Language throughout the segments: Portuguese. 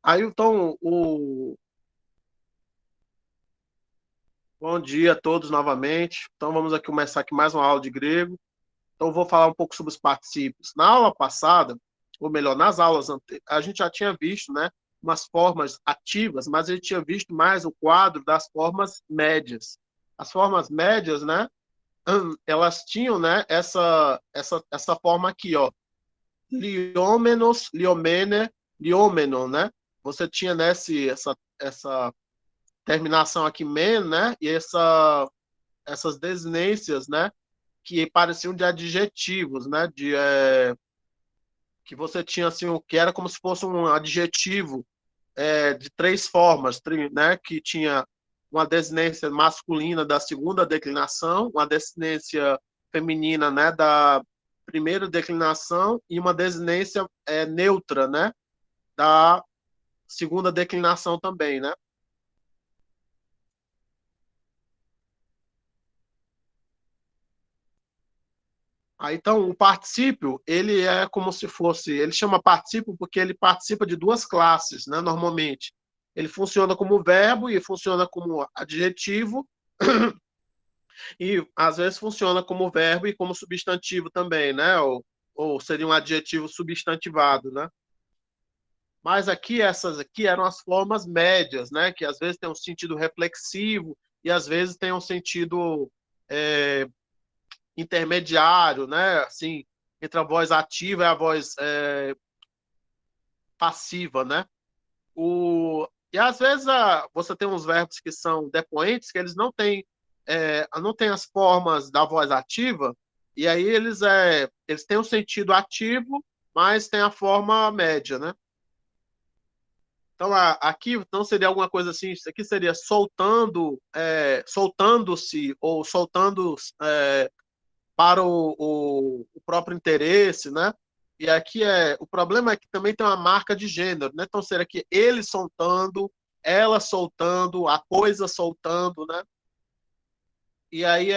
Aí, então, bom dia a todos novamente. Então, vamos aqui começar aqui mais uma aula de grego. Então, eu vou falar um pouco sobre os particípios. Na aula passada, ou melhor, nas aulas anteriores, a gente já tinha visto, né, umas formas ativas, mas a gente tinha visto mais o quadro das formas médias. As formas médias, né, elas tinham, né, essa forma aqui, ó, liômenos, liomene, liômeno, né? Você tinha essa terminação aqui men, né? E essas desinências, né? Que pareciam de adjetivos, né? Que você tinha assim o que era como se fosse um adjetivo de três formas, né? Que tinha uma desinência masculina da segunda declinação, uma desinência feminina, né? Da primeira declinação e uma desinência neutra, né? Da segunda declinação também, né? Aí, então, o particípio, ele é como se fosse, ele chama particípio porque ele participa de duas classes, né, normalmente. Ele funciona como verbo e funciona como adjetivo, e às vezes funciona como verbo e como substantivo também, né? Ou seria um adjetivo substantivado, né? Mas aqui, essas aqui eram as formas médias, né? Que às vezes tem um sentido reflexivo e às vezes tem um sentido é, intermediário, né? Assim, entre a voz ativa e a voz passiva, né? E às vezes você tem uns verbos que são depoentes, que eles não têm as formas da voz ativa, e aí eles têm um sentido ativo, mas tem a forma média, né? Então, aqui não seria alguma coisa assim, isso aqui seria soltando-se ou soltando para o próprio interesse, né? E aqui o problema é que também tem uma marca de gênero, né? Então seria que ele soltando, ela soltando, a coisa soltando, né? E aí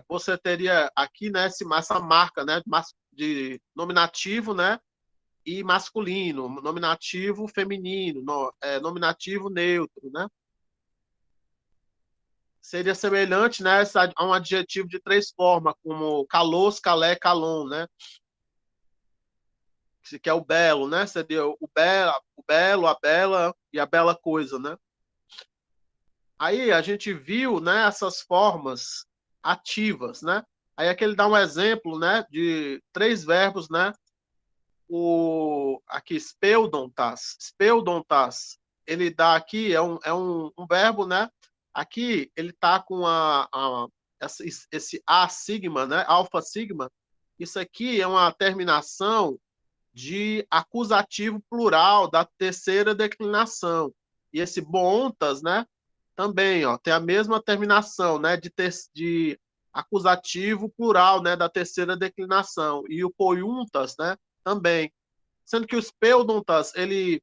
você teria aqui, né, essa marca, né, de nominativo, né, e masculino, nominativo feminino, nominativo neutro, né? Seria semelhante, né, a um adjetivo de três formas, como kalos, kalé, kalon, né? Que é o belo, né? Seria o belo, a bela e a bela coisa, né? Aí a gente viu, né, essas formas ativas, né? Aí aqui ele dá um exemplo, né, de três verbos, né? Aqui, speudontas, ele dá aqui, é um verbo, né? Aqui ele tá com esse A sigma, né? Alfa sigma. Isso aqui é uma terminação de acusativo plural da terceira declinação. E esse bontas, né, também, ó, tem a mesma terminação, né, de acusativo plural, né, da terceira declinação. E o poiuntas, né, também. Sendo que o speudontas, ele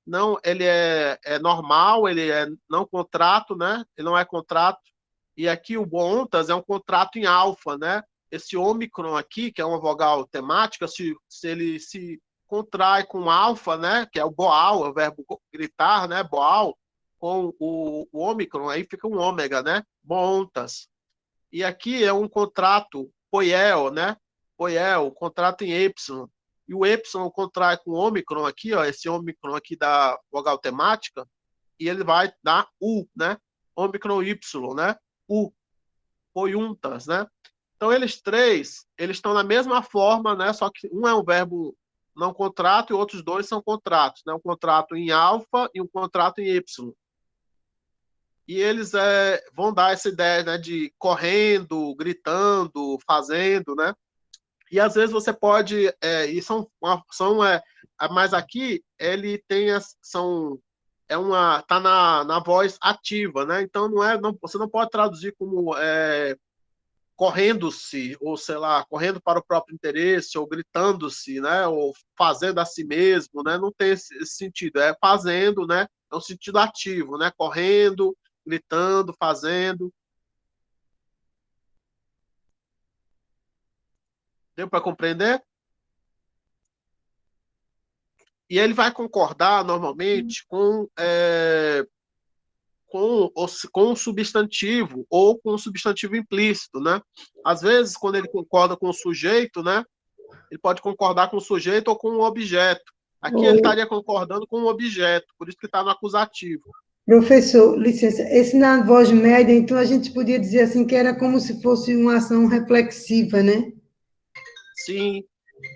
é normal, ele é não contrato, né? Ele não é contrato. E aqui o bontas é um contrato em alfa, né? Esse ômicron aqui, que é uma vogal temática, se ele se contrai com alfa, né? Que é o boal, é o verbo gritar, né? Boal, com o ômicron, aí fica um ômega, né? Bontas. E aqui é um contrato poiel, né? Poiel, contrato em Y. E o Y contrai com o ômicron aqui, ó, esse ômicron aqui da vogal temática, e ele vai dar U, né? Ômicron Y, né? U, poiuntas, né? Então, eles três, eles estão na mesma forma, né? Só que um é um verbo não contrato e outros dois são contratos, né? Um contrato em alfa e um contrato em Y. E eles vão dar essa ideia, né, de correndo, gritando, fazendo, né? E às vezes você pode, mas aqui ele tem tá na voz ativa, né? Então você não pode traduzir como correndo-se, ou sei lá, correndo para o próprio interesse, ou gritando-se, né? Ou fazendo a si mesmo, né? Não tem esse sentido, é fazendo, né? É um sentido ativo, né? Correndo, gritando, fazendo. Deu para compreender? E ele vai concordar normalmente com o substantivo ou com o substantivo implícito, né? Às vezes, quando ele concorda com o sujeito, né? Ele pode concordar com o sujeito ou com o objeto. Aqui ele Ou, estaria concordando com o objeto, por isso que está no acusativo. professor, licença, esse na voz média, então a gente podia dizer assim que era como se fosse uma ação reflexiva, né? Sim,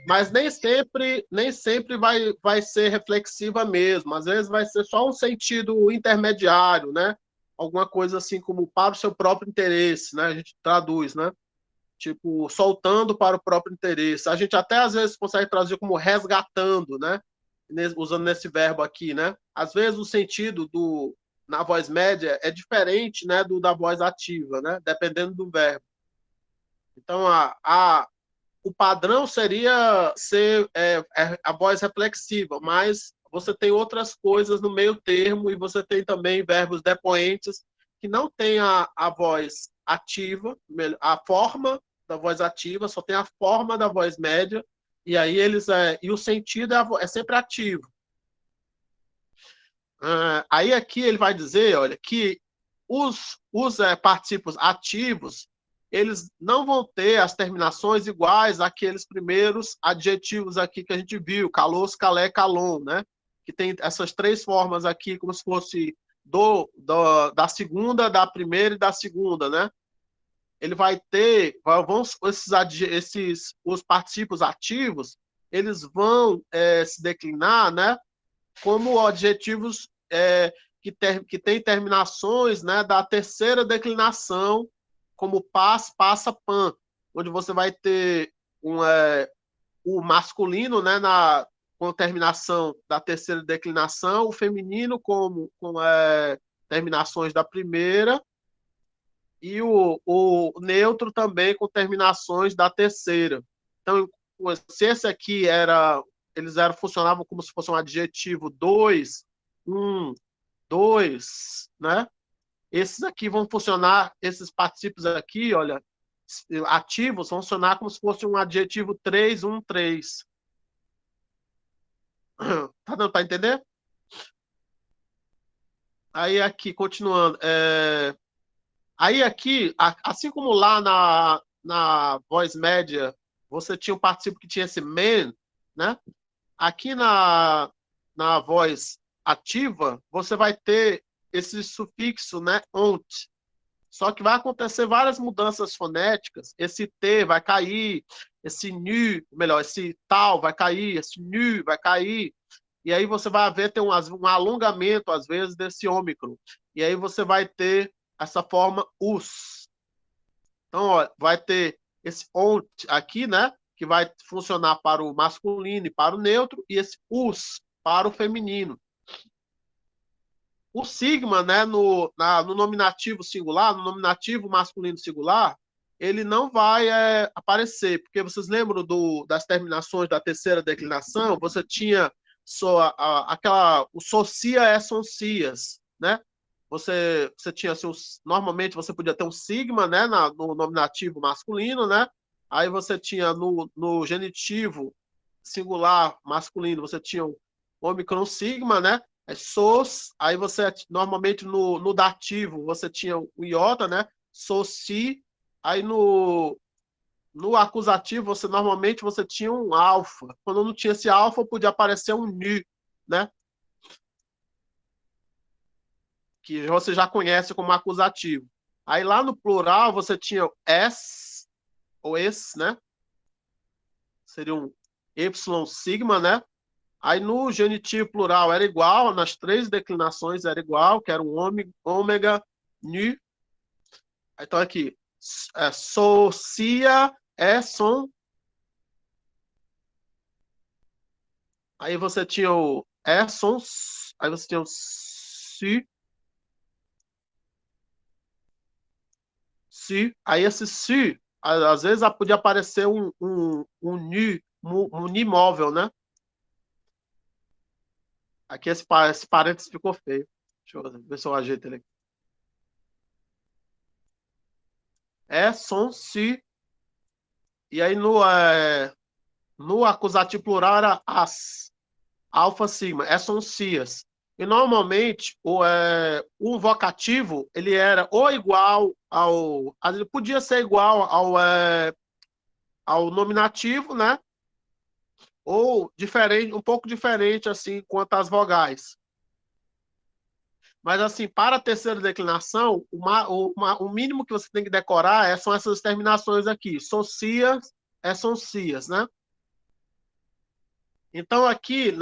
mas nem sempre vai ser reflexiva mesmo. Às vezes vai ser só um sentido intermediário, né? Alguma coisa assim como para o seu próprio interesse, né? A gente traduz, né? Tipo, soltando para o próprio interesse. A gente até às vezes consegue traduzir como resgatando, né? Usando nesse verbo aqui, né? Às vezes o sentido do na voz média é diferente, né, do da voz ativa, né? Dependendo do verbo. Então o padrão seria ser a voz reflexiva, mas você tem outras coisas no meio termo e você tem também verbos depoentes que não tem a voz ativa, a forma da voz ativa, só tem a forma da voz média, e aí e o sentido é sempre ativo. Aí aqui ele vai dizer, olha, que os particípios ativos, eles não vão ter as terminações iguais àqueles primeiros adjetivos aqui que a gente viu, calos, calé, calon, né? Que tem essas três formas aqui, como se fosse da segunda, da primeira e da segunda, né? Ele vai ter, os particípios ativos, eles vão se declinar, né? Como adjetivos que têm terminações, né, da terceira declinação, como pas, passa, pan, onde você vai ter o masculino, né, com terminação da terceira declinação, o feminino com terminações da primeira, e o neutro também com terminações da terceira. Então, se esse aqui funcionavam como se fosse um adjetivo dois, um, dois, né? Esses aqui vão funcionar, esses particípios aqui, olha, ativos, vão funcionar como se fosse um adjetivo três, um, três. Tá dando para entender? Aí aqui, continuando, aí aqui, assim como lá na voz média, você tinha um participio que tinha esse man, né? Aqui na voz ativa, você vai ter esse sufixo, né? Ont. Só que vai acontecer várias mudanças fonéticas. Esse T vai cair, esse NU, melhor, esse tal vai cair, esse NU vai cair. E aí você vai ver tem um alongamento, às vezes, desse ômicron. E aí você vai ter essa forma us. Então, ó, vai ter esse ont aqui, né? Que vai funcionar para o masculino e para o neutro, e esse us para o feminino. O sigma, né, no nominativo singular, no nominativo masculino singular, ele não vai aparecer, porque vocês lembram das terminações da terceira declinação? Você tinha só o socia é soncias, né? Você tinha assim, normalmente você podia ter um sigma, né, no nominativo masculino, né? Aí você tinha no genitivo singular masculino, você tinha um ômicron sigma, né? SOS, aí você, normalmente no dativo, você tinha o iota, né? SOCI, aí no acusativo, normalmente você tinha um alfa. Quando não tinha esse alfa, podia aparecer um ni, né? Que você já conhece como acusativo. Aí lá no plural, você tinha S, ou S, né? Seria um Y sigma, né? Aí no genitivo plural era igual, nas três declinações era igual, que era um ômega, nu. Então aqui, socia, som. Aí você tinha o som, aí você tinha o si, si. Aí esse si, às vezes podia aparecer um ni, um ni móvel, né? Aqui esse parênteses ficou feio. Deixa eu ver se eu ajeito ele aqui. Som, si. E aí no acusativo plural era as. alfa, sigma. Essas são cias. E normalmente o vocativo ele era ou igual ao, ele podia ser igual ao nominativo, né? Ou diferente, um pouco diferente assim quanto às vogais. Mas assim, para a terceira declinação, o mínimo que você tem que decorar são essas terminações aqui. Socias, são cias, né? Então, aqui,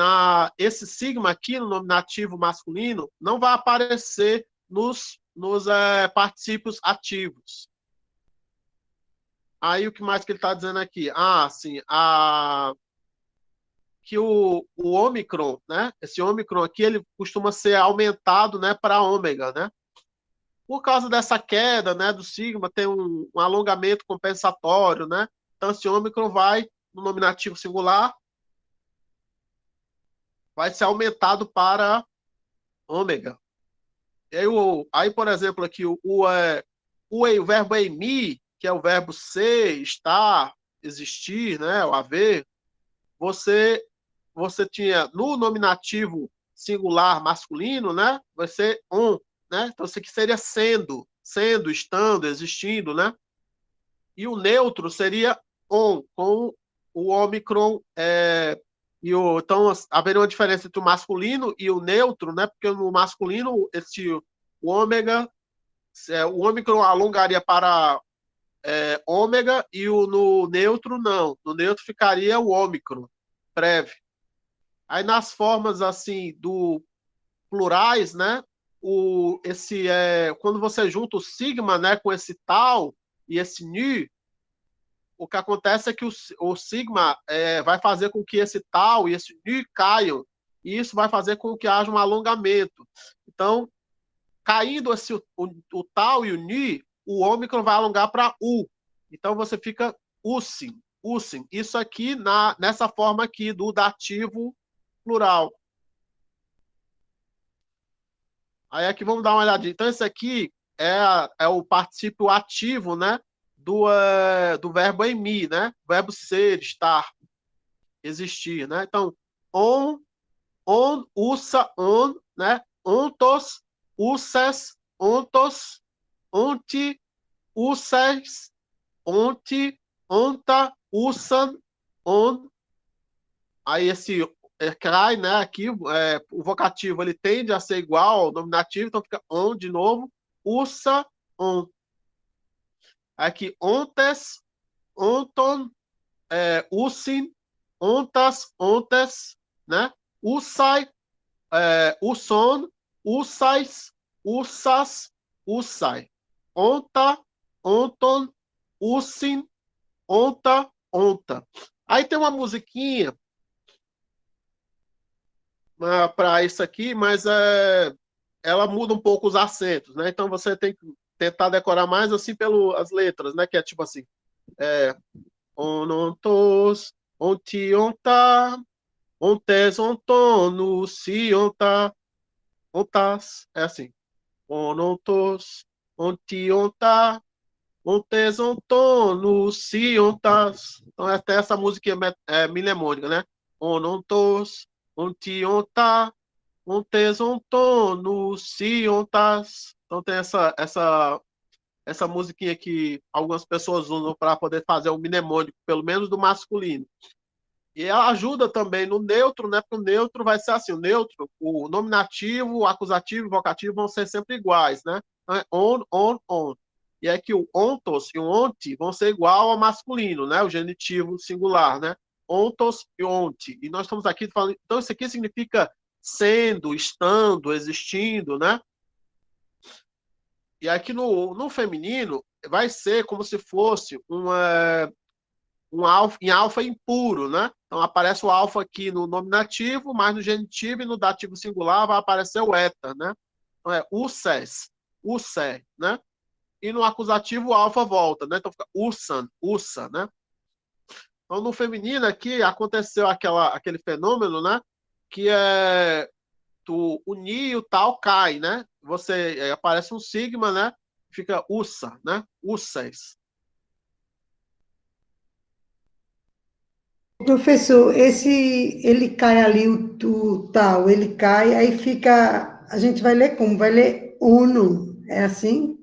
esse sigma aqui no nominativo masculino não vai aparecer nos particípios ativos. Aí, o que mais que ele está dizendo aqui? Sim, que o ômicron, né? Esse ômicron aqui, ele costuma ser aumentado, né, para ômega, né? Por causa dessa queda, né, do sigma, tem um alongamento compensatório, né? Então, esse ômicron vai, no nominativo singular, vai ser aumentado para ômega. E aí, por exemplo, aqui o verbo eimi, que é o verbo ser, estar, existir, né, o haver, você tinha no nominativo singular masculino, né, vai ser on, né? Então isso aqui seria sendo, estando, existindo, né? E o neutro seria on, com o ômicron então haveria uma diferença entre o masculino e o neutro, né? Porque no masculino o ômega, o ômicron alongaria para ômega e no neutro não. No neutro ficaria o ômicron breve. Aí nas formas assim do plurais, né? Quando você junta o sigma, né, com esse tal e esse ni, o que acontece é que o sigma vai fazer com que esse tal e esse ni caiam, e isso vai fazer com que haja um alongamento. Então, caindo o tal e o ni, o ômicron vai alongar para u. Então, você fica usim, usim. Isso aqui nessa forma aqui do dativo plural. Aí aqui vamos dar uma olhadinha. Então, esse aqui é o particípio ativo, né? Do verbo emi, né? O verbo ser, estar, existir, né? Então, usa, né? Ontos, uses, ontos, onti, uses, onti, onta, usan, on. Aí esse cai, né? Aqui o vocativo ele tende a ser igual ao nominativo, então fica on de novo. Usa, on. Aqui ontes, onton, usin, ontas, ontes, né? Usai, uson, usais, usas, usai. Onta, onton, usin, onta, onta. Aí tem uma musiquinha para isso aqui, mas ela muda um pouco os acentos, né? Então você tem que tentar decorar mais assim pelas letras, né? Que é tipo assim, é, onontos, ontionta, ontes, ontonus, sionta, ontas, é assim, onontos, ontionta, ontes, ontonus, siontas. Então até essa música é mnemônica, né? Onontos, ontionta, ontes, ontonus, siontas. Então tem essa musiquinha que algumas pessoas usam para poder fazer o mnemônico, pelo menos do masculino. E ela ajuda também no neutro, né? Porque o neutro vai ser assim, o neutro, o nominativo, o acusativo e o vocativo vão ser sempre iguais, né? Então é on, on, on. E é que o ontos e o onti vão ser igual ao masculino, né? O genitivo singular, né? Ontos e onti. E nós estamos aqui falando, então isso aqui significa sendo, estando, existindo, né? E aqui no feminino vai ser como se fosse um alfa, em alfa impuro, né? Então aparece o alfa aqui no nominativo, mas no genitivo e no dativo singular vai aparecer o eta, né? Então é uses, use, né? E no acusativo o alfa volta, né? Então fica usan, usa, né? Então no feminino aqui aconteceu aquele fenômeno, né? Que é tu unir e o tal cai, né? Você aparece um sigma, né? Fica usa, né? Uses. Professor, ele cai ali, o tal, ele cai, aí fica, a gente vai ler como? Vai ler uno, é assim?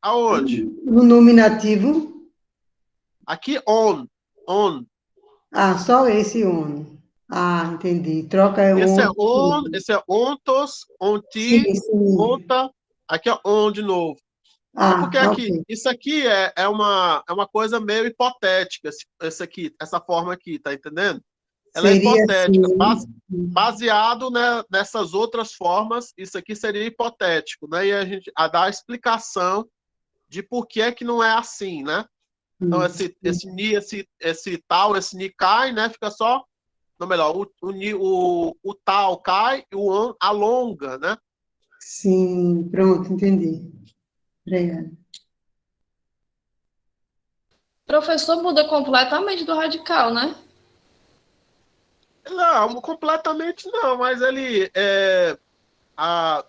Aonde? No nominativo? Aqui, on. On. Ah, só esse uno. Ah, entendi. Troca é o Esse é uno. on, esse é ontos, Sim, onti, sim. onta. Aqui é on de novo. É porque Ah, ok. aqui, isso aqui é uma coisa meio hipotética, esse aqui, essa forma aqui, tá entendendo? Ela é Seria hipotética, assim. baseado, né, nessas outras formas, isso aqui seria hipotético, né? E a gente a dar a explicação de por que é que não é assim, né? Então, esse ni, esse tal, esse ni cai, né? Fica só, não, melhor, o tal cai e o an alonga, né? Sim, pronto, entendi. Obrigada. Professor muda completamente do radical, né? Não, completamente não, mas ele a,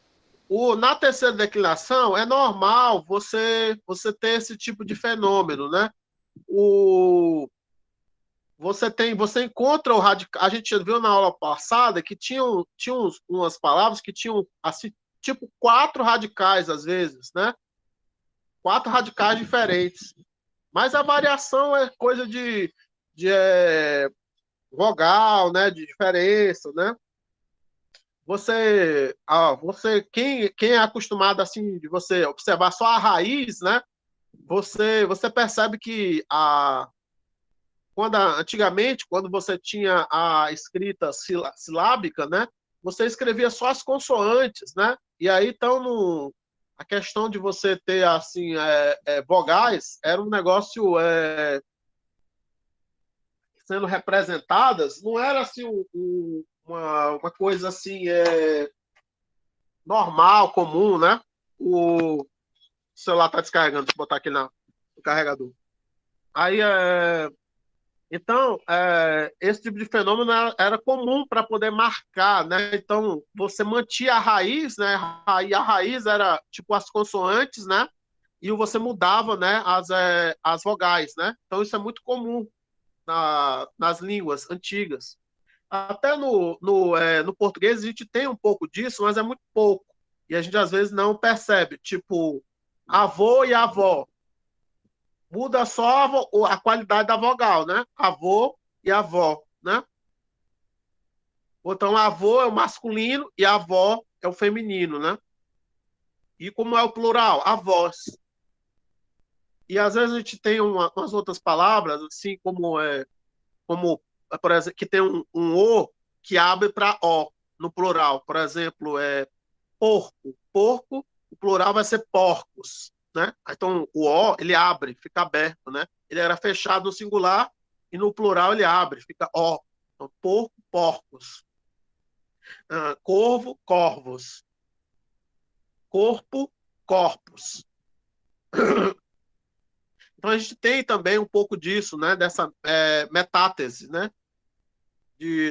na terceira declinação é normal você ter esse tipo de fenômeno, né? O, você encontra o radical. A gente viu na aula passada que tinham umas palavras que tinham assim, tipo quatro radicais às vezes, né? Quatro radicais diferentes. Mas a variação é coisa de vogal, né? De diferença, né? Quem é acostumado assim de você observar só a raiz, né? Você percebe que antigamente, quando você tinha a escrita silábica, né? Você escrevia só as consoantes, né? E aí então a questão de você ter assim vogais era um negócio sendo representadas, não era assim uma coisa assim normal, comum, né? O celular está descarregando, deixa eu botar aqui no carregador. Aí, então, esse tipo de fenômeno era comum para poder marcar, né? Então, você mantinha a raiz, né? E a raiz era tipo as consoantes, né? E você mudava, né? As vogais, né? Então, isso é muito comum nas línguas antigas. Até no português a gente tem um pouco disso, mas é muito pouco. E a gente às vezes não percebe. Tipo, avô e avó. Muda só a qualidade da vogal, né? Avô e avó, né? Então, avô é o masculino e avó é o feminino, né? E como é o plural? Avós. E às vezes a gente tem umas outras palavras, assim, como por exemplo, que tem um O que abre para O no plural. Por exemplo, porco. Porco, o plural vai ser porcos, né? Então, o O, ele abre, fica aberto, né? Ele era fechado no singular e no plural ele abre, fica O. Então, porco, porcos. Corvo, corvos. Corpo, corpos. Então, a gente tem também um pouco disso, né? Dessa metátese, né?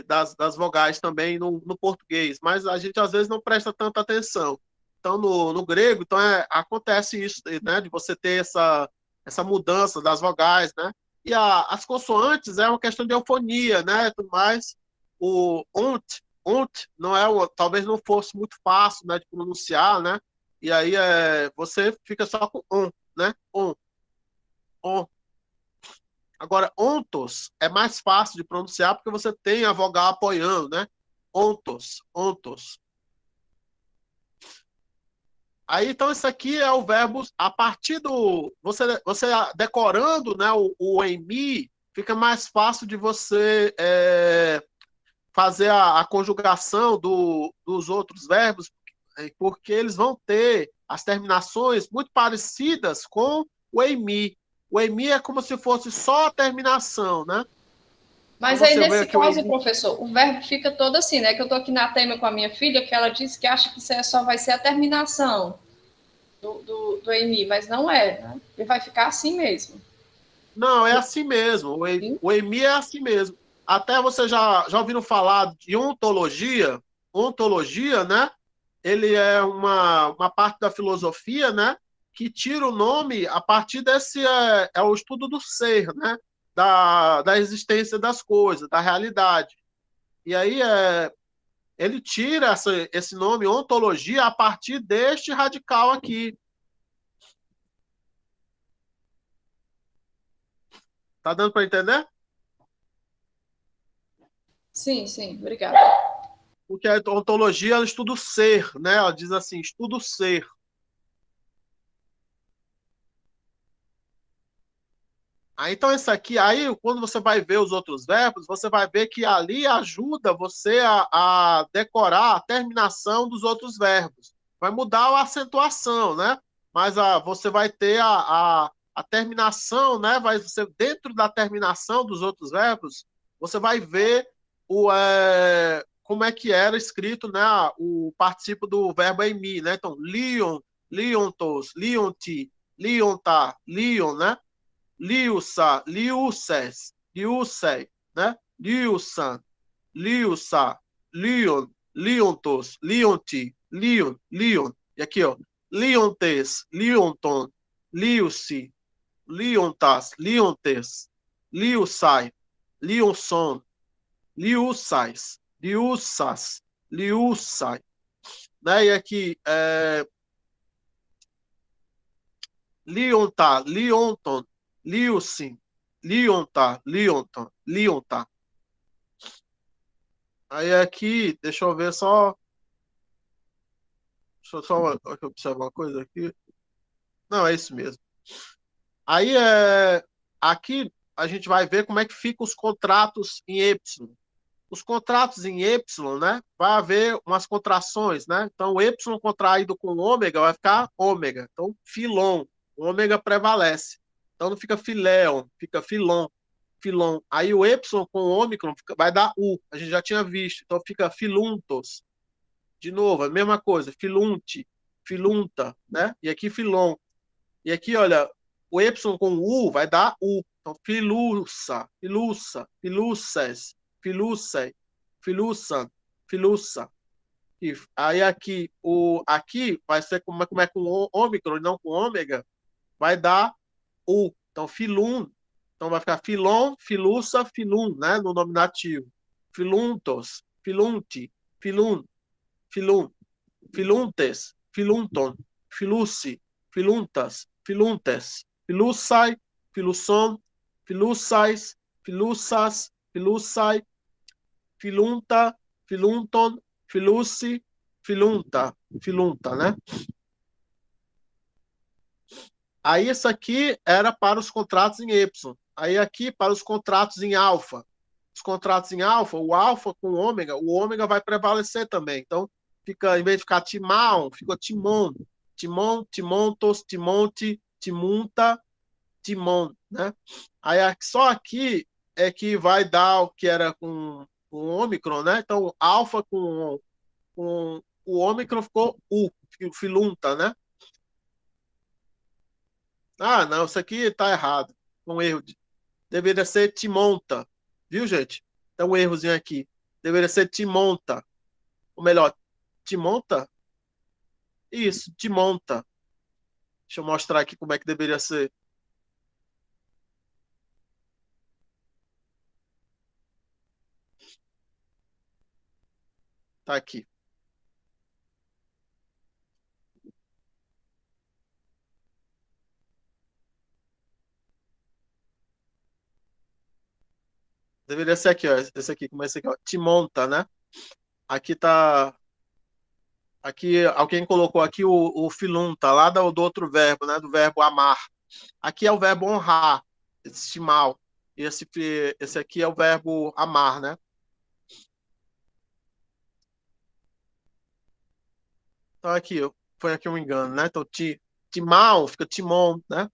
Das vogais também no português, mas a gente às vezes não presta tanta atenção. Então, no grego, então acontece isso, né, de você ter essa mudança das vogais, né? E as consoantes é uma questão de eufonia, né? Tudo mais. O ont não talvez não fosse muito fácil, né, de pronunciar, né? E aí você fica só com né? On. Agora, ontos é mais fácil de pronunciar porque você tem a vogal apoiando, né? Ontos, ontos. Aí, então, isso aqui é o verbo a partir do. Você decorando, né, o emi, fica mais fácil de você fazer a conjugação dos outros verbos, porque eles vão ter as terminações muito parecidas com o emi. O emi é como se fosse só a terminação, né? Então Mas aí, você vê nesse aqui o caso, emi. professor, o verbo fica todo assim, né? Que eu tô aqui na tema com a minha filha, que ela disse que acha que isso só vai ser a terminação do EMI, mas não é, né? Ele vai ficar assim mesmo. Não, é assim mesmo. Sim? O EMI é assim mesmo. Até você já ouviram falar de ontologia? Ontologia, né? Ele é uma parte da filosofia, né? Que tira o nome a partir desse o estudo do ser, né? da existência das coisas, da realidade. E aí ele tira esse nome ontologia a partir deste radical aqui. Tá dando para entender? Sim, sim, obrigada. Porque a ontologia ela estuda o ser, né? Ela diz assim, estuda o ser. Então, esse aqui, aí, quando você vai ver os outros verbos, você vai ver que ali ajuda você a decorar a terminação dos outros verbos. Vai mudar a acentuação, né? Mas você vai ter a terminação, né? Dentro da terminação dos outros verbos, você vai ver como é que era escrito, né? O participio do verbo em mim, né? Então, lion, liontos, lionti, lionta, lion, né? Liusa, liuses, liusei, né? Liusan, liusa, lion, liontos, lionti, lion, lion. E aqui, ó, liontes, lionton, liusi, liontas, liontes, liusai, lionson, liusais, liusas, liusai. Né? E aqui, lionta, lionton, liusin, lionta, lionton, lionta. Aí aqui, deixa eu ver só. Deixa eu só observar uma coisa aqui. Não, é isso mesmo. Aí aqui a gente vai ver como é que ficam os contratos em Y. Os contratos em Y, né? Vai haver umas contrações, né? Então, o Y contraído com ômega vai ficar ômega. Então, filon. O ômega prevalece. Então, não fica filéon, fica filon. Filon. Aí o Y com ômicron vai dar U. A gente já tinha visto. Então, fica filuntos. De novo, a mesma coisa. Filunte, filunta, né? E aqui filon. E aqui, olha, o Y com U vai dar U. Então, filussa, filussa, filusses, filusse, filussan, filussa. Aí aqui vai ser como é com ômicron e não com ômega, vai dar U. Então, filum. Então, vai ficar filon, filussa, filum, né? No nominativo. Filuntos, filunti, filum, filum, filuntes, filunton, filussi, filuntas, filuntes, filussai, filusson, filussais, filussas, filussai, filunta, filunton, filussi, filunta, filunta, né? Aí isso aqui era para os contratos em Y. Aí aqui para os contratos em alfa. Os contratos em alfa, o alfa com o ômega vai prevalecer também. Então, fica, em vez de ficar timão, fica timon. Timon, timontos, timonte, timunta, timon, né? Aí só aqui é que vai dar o que era com ômicron, né? Então, alfa com o ômicron ficou U, filunta, né? Ah, não, isso aqui tá errado. Um erro. Deveria ser Timonta. Viu, gente? Tem um errozinho aqui. Deveria ser Timonta. Ou melhor, Timonta? Isso, Timonta. Deixa eu mostrar aqui como é que deveria ser. Tá aqui. Deveria ser aqui, ó. Esse aqui, como é esse aqui, ó. Timonta, né? Aqui tá. Aqui, alguém colocou aqui o filunta, lá do outro verbo, né? Do verbo amar. Aqui é o verbo honrar, estimar. E esse aqui é o verbo amar, né? Então aqui, foi aqui um engano, né? Então, timão fica timon, né?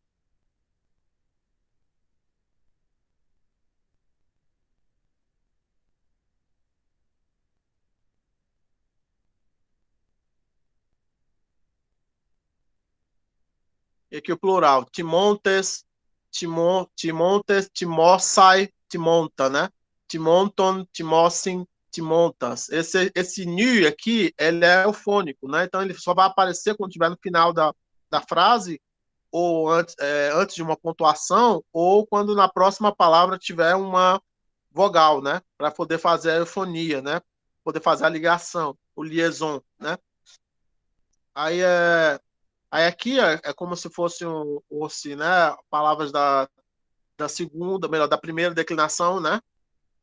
E aqui o plural, timontes, timontes, timossai, timonta, né? Timonton, timossin, timontas. Esse nu aqui, ele é eufônico, né? Então ele só vai aparecer quando estiver no final da frase ou antes de uma pontuação, ou quando na próxima palavra tiver uma vogal, né? Para poder fazer a eufonia, né? Poder fazer a ligação, o liaison, né? Aí, aí aqui é como se fosse assim, né? Palavras da segunda, melhor, da primeira declinação, né?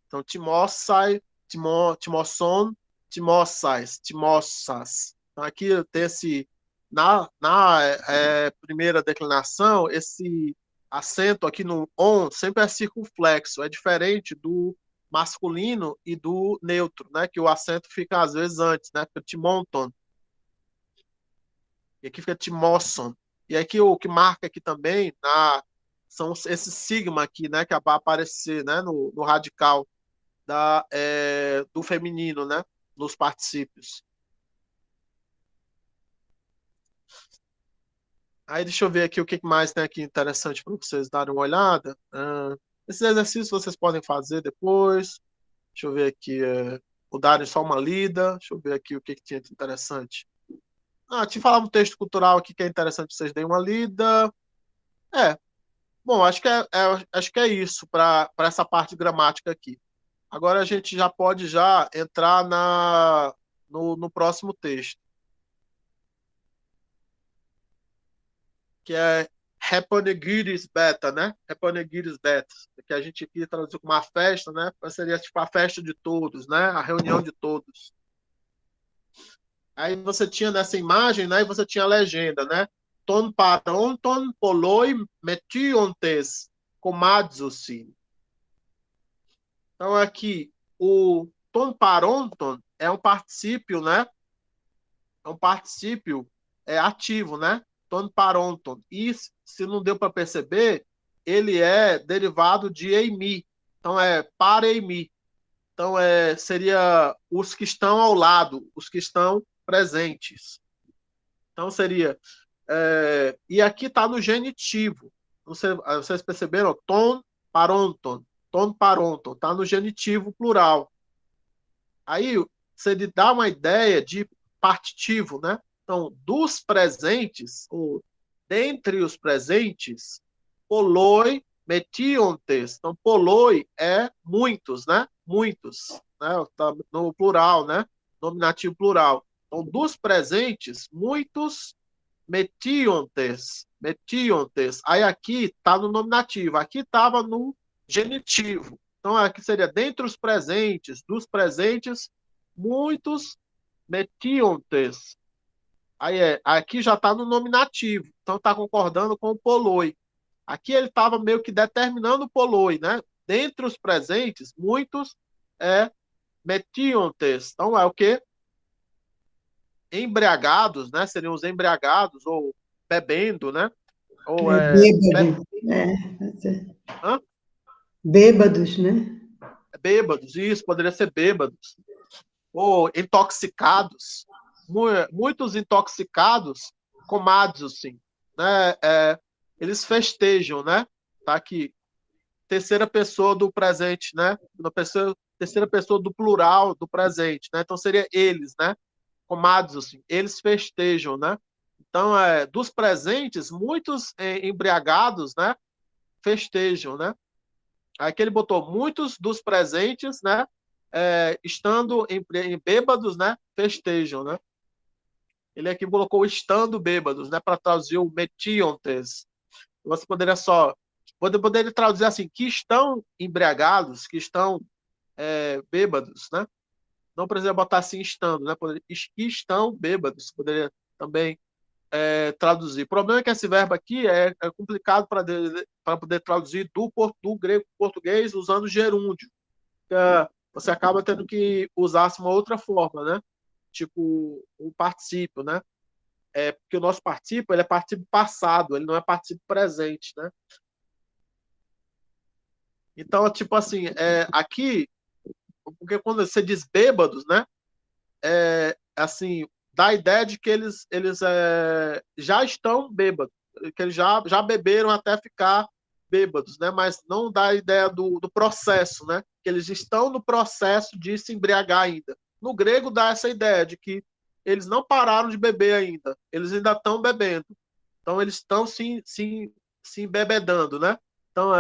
Então, timossai, timosson, timossais, timossas. Então, aqui tem na primeira declinação, esse acento aqui no on sempre é circunflexo, é diferente do masculino e do neutro, né? Que o acento fica às vezes antes, né? Fica timonton, e aqui fica timosson. E aqui o que marca aqui também são esses sigma aqui, né? Que vai aparecer, né? No radical do feminino, né? Nos particípios. Aí deixa eu ver aqui o que mais tem aqui interessante para vocês darem uma olhada. Esses exercícios vocês podem fazer depois. Deixa eu ver aqui, ou darem só uma lida. Deixa eu ver aqui o que tinha de interessante. Te falar um texto cultural aqui que é interessante vocês deem uma lida. Bom, acho que é isso para essa parte de gramática aqui. Agora a gente já pode já entrar no próximo texto, que é Reponegiris Beta, né? Reponegiris Beta, que a gente aqui traduziu como uma festa, né? Seria tipo a festa de todos, né? A reunião de todos. Aí você tinha nessa imagem, né? E você tinha a legenda, né? Ton paronton poloi metiontes comadzusin. Então aqui o ton paronton é um particípio, né? É um particípio ativo, né? Ton paronton. E se não deu para perceber, ele é derivado de eimi. Então é para eimi. Então seria os que estão ao lado, os que estão presentes. Então seria e aqui está no genitivo. Vocês perceberam? Ton paronton. Ton paronton. Está no genitivo plural. Aí você dá uma ideia de partitivo, né? Então, dos presentes, ou dentre os presentes, poloi metiontes. Então, poloi é muitos, né? Muitos, né? Tá no plural, né? Nominativo plural. Então, dos presentes, muitos metiontes. Metiontes. Aí aqui está no nominativo. Aqui estava no genitivo. Então, aqui seria dentre os presentes, dos presentes, muitos metiontes. Aí aqui já está no nominativo. Então, está concordando com o poloi. Aqui ele estava meio que determinando o poloi, né? Dentre os presentes, muitos metiontes. Então, é o quê? Embriagados, né? Seriam os embriagados, ou bebendo, né? Ou bêbado. Hã? Bêbados, né? Bêbados, isso, poderia ser bêbados. Ou intoxicados. Muitos intoxicados, comados, assim, né? Eles festejam, né? Tá aqui, terceira pessoa do presente, né? Terceira pessoa do plural do presente, né? Então seria eles, né? Comados, assim, eles festejam, né? Então, dos presentes, muitos embriagados, né? Festejam, né? Aqui ele botou muitos dos presentes, né? Estando em bêbados, né? Festejam, né? Ele aqui colocou estando bêbados, né? Para traduzir o metiontes. Você poderia traduzir assim, que estão embriagados, que estão bêbados, né? Não precisa botar assim estando, né? Que estão bêbados, poderia também traduzir. O problema é que esse verbo aqui é complicado para poder traduzir do grego para o português usando gerúndio. Você acaba tendo que usar uma outra forma, né? Tipo o particípio, né? Porque o nosso particípio ele é particípio passado, ele não é particípio presente, né? Então, tipo assim, aqui, porque quando você diz bêbados, né? Assim, dá a ideia de que eles já estão bêbados, que eles já beberam até ficar bêbados, né? Mas não dá a ideia do processo, né? Que eles estão no processo de se embriagar ainda. No grego dá essa ideia de que eles não pararam de beber ainda, eles ainda estão bebendo. Então, eles estão se embebedando, né? Então,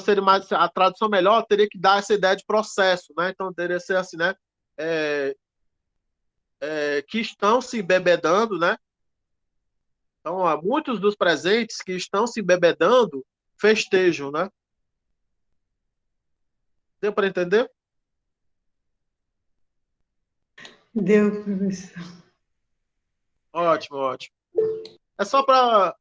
seria mais, a tradução melhor teria que dar essa ideia de processo, né? Então, teria que ser assim, né? Que estão se embebedando, né? Então, muitos dos presentes que estão se embebedando festejam, né? Deu para entender? Deu, professor. Ótimo, ótimo. É só para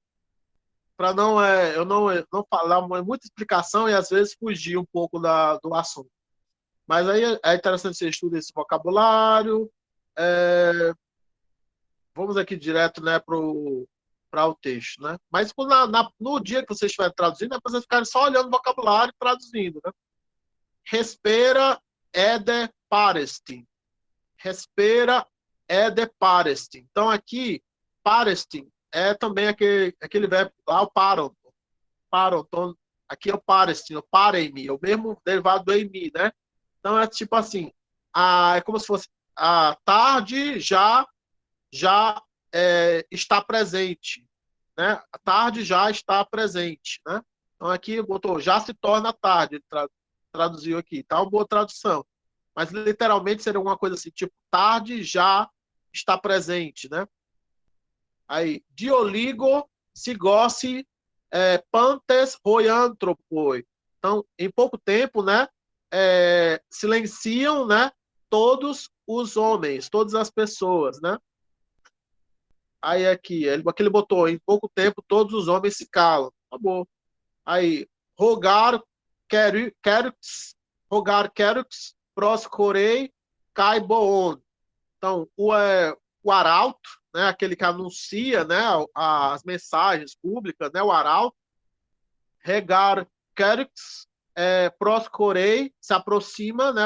não eu não falar muita explicação e às vezes fugir um pouco do assunto. Mas aí é interessante você estudar esse vocabulário. Vamos aqui direto, né, para o texto, né? Mas no dia que você estiver traduzindo, é para vocês ficarem só olhando o vocabulário e traduzindo, né? Respera ede parestin. Respera ede parestin. Então aqui, parestin é também aquele verbo lá, o paron. Paron. Então, aqui é o parestin, o parem-me, é o mesmo derivado do em-me, né? Então é tipo assim, é como se fosse a tarde já está presente, né? A tarde já está presente, né? Então aqui botou já se torna tarde, traduziu aqui, tá uma boa tradução. Mas literalmente seria alguma coisa assim, tipo tarde já está presente, né? Aí dioligo sigossi pantes hoiantropoi. Então, em pouco tempo, né? Silenciam, né? Todos os homens, todas as pessoas, né? Aí aqui, ele botou, em pouco tempo todos os homens se calam. Acabou. Aí, rogar querux, proscorei, cai boon. Então, o arauto, né, aquele que anuncia, né, as mensagens públicas, né, o arauto, regar querux, proscorei, se aproxima, né,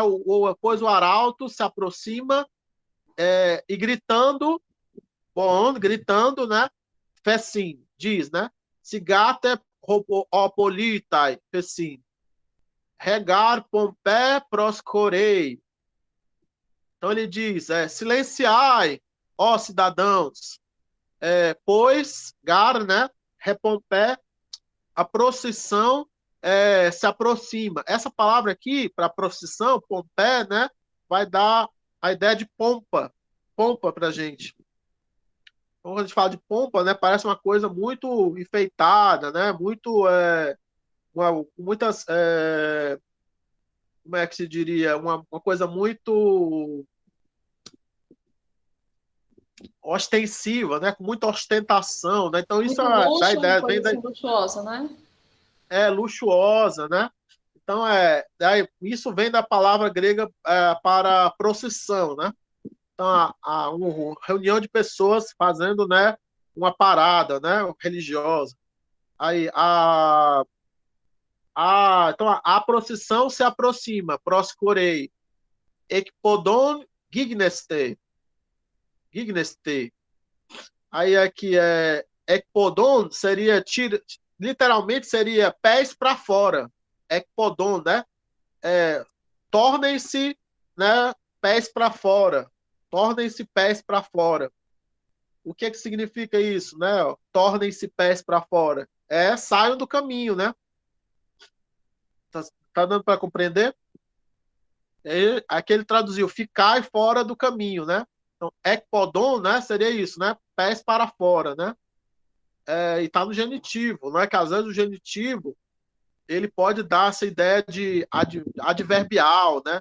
pois o arauto se aproxima e gritando, né? Fecim, diz, né? Sigate opolitai, fecim. Regar pompé proscorei. Então ele diz, silenciai, ó cidadãos, pois, né? Repompé, a procissão se aproxima. Essa palavra aqui, para procissão, pompé, né? Vai dar a ideia de pompa para gente. Então, quando a gente fala de pompa, né, parece uma coisa muito enfeitada, né, muitas, como é que se diria, uma coisa muito ostensiva, né, com muita ostentação, né, então isso Muito dá luxo, uma ideia, coisa assim luxuosa, né? luxuosa, né, então isso vem da palavra grega para procissão, né, então uma reunião de pessoas fazendo, né, uma parada, né, religiosa. Aí então a procissão se aproxima, proscorei, ekpodon gigneste. Aí aqui ekpodon seria, literalmente seria pés para fora, ekpodon, né? Tornem-se, né, pés para fora, tornem-se pés para fora. O que significa isso, né? Tornem-se pés para fora. Saiam do caminho, né? Tá dando para compreender? Aqui ele traduziu, ficar fora do caminho, né? Então, ekpodon, né, seria isso, né? Pés para fora, né? E tá no genitivo, não é que às vezes o genitivo ele pode dar essa ideia de adverbial, né?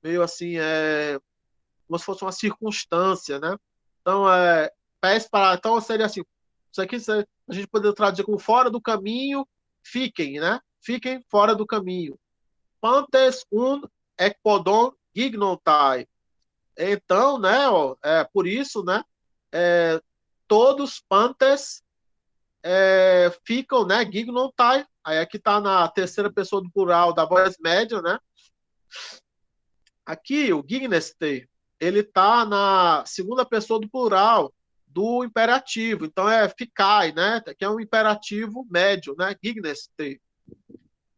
Meio assim, como se fosse uma circunstância, né? Então, pés para... Então, seria assim, isso aqui a gente poderia traduzir como fora do caminho, fiquem, né? Fiquem fora do caminho. Pantes ekpodon gignotai. Então, né, por isso, né, todos pantes ficam, né, gignotai. Aí aqui está na terceira pessoa do plural da voz média, né? Aqui o gigneste, ele está na segunda pessoa do plural do imperativo. Então ficai, né? Que é um imperativo médio, né? Gigneste.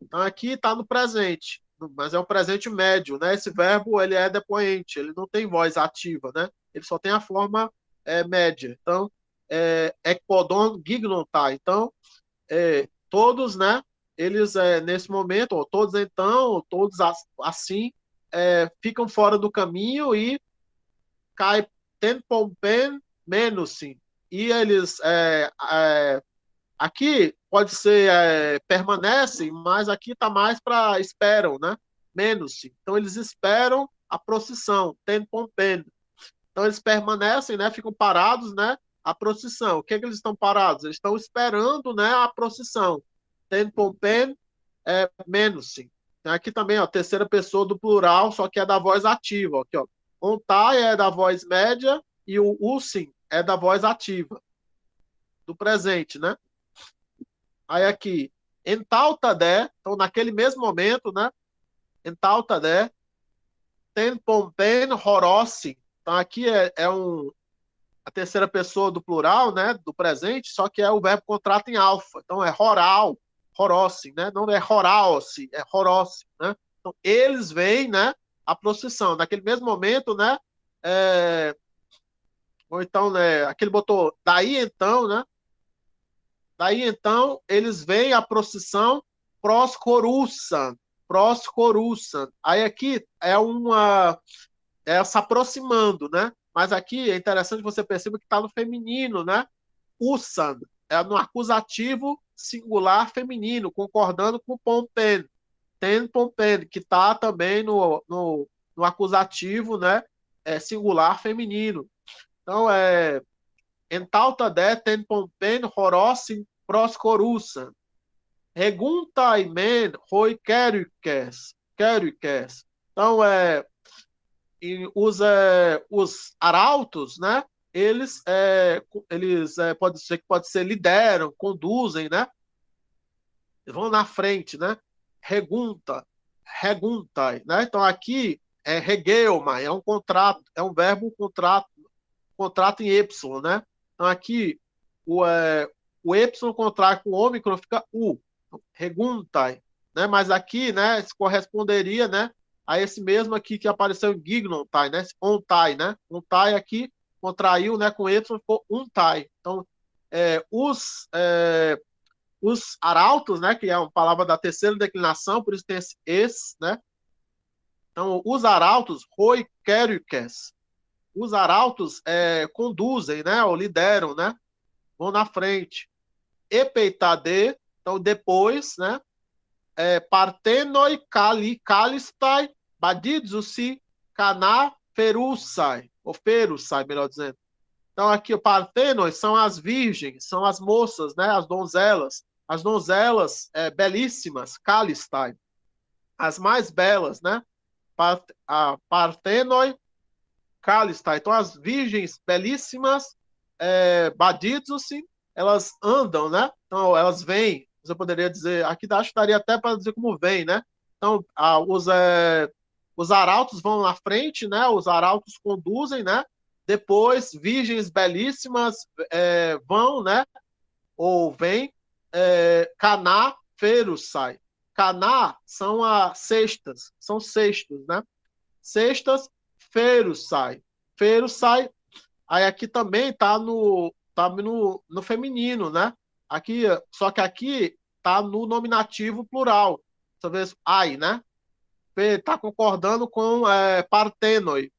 Então aqui está no presente, mas é um presente médio, né? Esse verbo ele é depoente, ele não tem voz ativa, né? Ele só tem a forma média. Então ekpodon gignontai. Então, todos, né, eles, nesse momento, ou todos então, ou todos assim, ficam fora do caminho e cai tempompen menos, sim. E eles, aqui pode ser permanecem, mas aqui está mais para esperam, né? Menos, sim. Então eles esperam a procissão, tempompen. Então eles permanecem, né? Ficam parados, né? A procissão. O que é que eles estão parados? Eles estão esperando, né? A procissão. Tempompen menos, sim. Tem aqui também, ó, terceira pessoa do plural, só que é da voz ativa. Aqui, ó. Ontai é da voz média e o usim é da voz ativa, do presente, né? Aí aqui, entautadé, então naquele mesmo momento, né? Entautadé, tenpompen horossi. Então aqui a terceira pessoa do plural, né? Do presente, só que é o verbo contrato em alfa. Então é horal, horossi, né? Não é horalsi, é horossi, né? Então eles veem, né? A procissão. Naquele mesmo momento, né? Ou então, né? Aquele botou daí então, né? Daí então eles veem a procissão proscoruçan, proscoruçan. Aí aqui se aproximando, né? Mas aqui é interessante que você perceba que está no feminino, né? Usan, é no acusativo singular feminino, concordando com pompen, ten pompen, que está também no acusativo, né? Singular feminino. Então, entautadé ten pompen horossin proscoruçan. Reguntaimen roi querukes. Então, os arautos, né? Eles pode ser lideram, conduzem, né? Vão na frente, né? Reguntai, né? Então aqui é regeuma, é um contrato, é um verbo contrato em Y, né? Então aqui o Y contrai com o ômicron fica U, reguntai, né? Mas aqui, né, se corresponderia, né, a esse mesmo aqui que apareceu em gignontai, né? Ontai, né? Ontai aqui contraiu, né, com Y ficou untai. Então, os arautos, né, que é uma palavra da terceira declinação, por isso tem esse, né? Então, os arautos, roi querukes, os arautos conduzem, né, ou lideram, né? Vão na frente. Epeitade, então depois, né? Partenoi calistai badidzusi caná ferusai, ou ferusai, melhor dizendo. Então aqui o partenoi são as virgens, são as moças, né? As donzelas belíssimas, calistai, as mais belas, né? Partenoi calistai, então as virgens belíssimas, badidzusi, elas andam, né? Então elas vêm. Você poderia dizer, aqui acho que daria até para dizer como vem, né? Então, os arautos vão na frente, né? Os arautos conduzem, né? Depois, virgens belíssimas vão, né? Ou vêm, caná, ferusai. Caná são as cestas, são cestos, né? Cestas, ferusai. Ferusai, aí aqui também tá no feminino, né? Aqui, só que aqui tá no nominativo plural. Você vê, ai, né? Tá concordando com partenoi.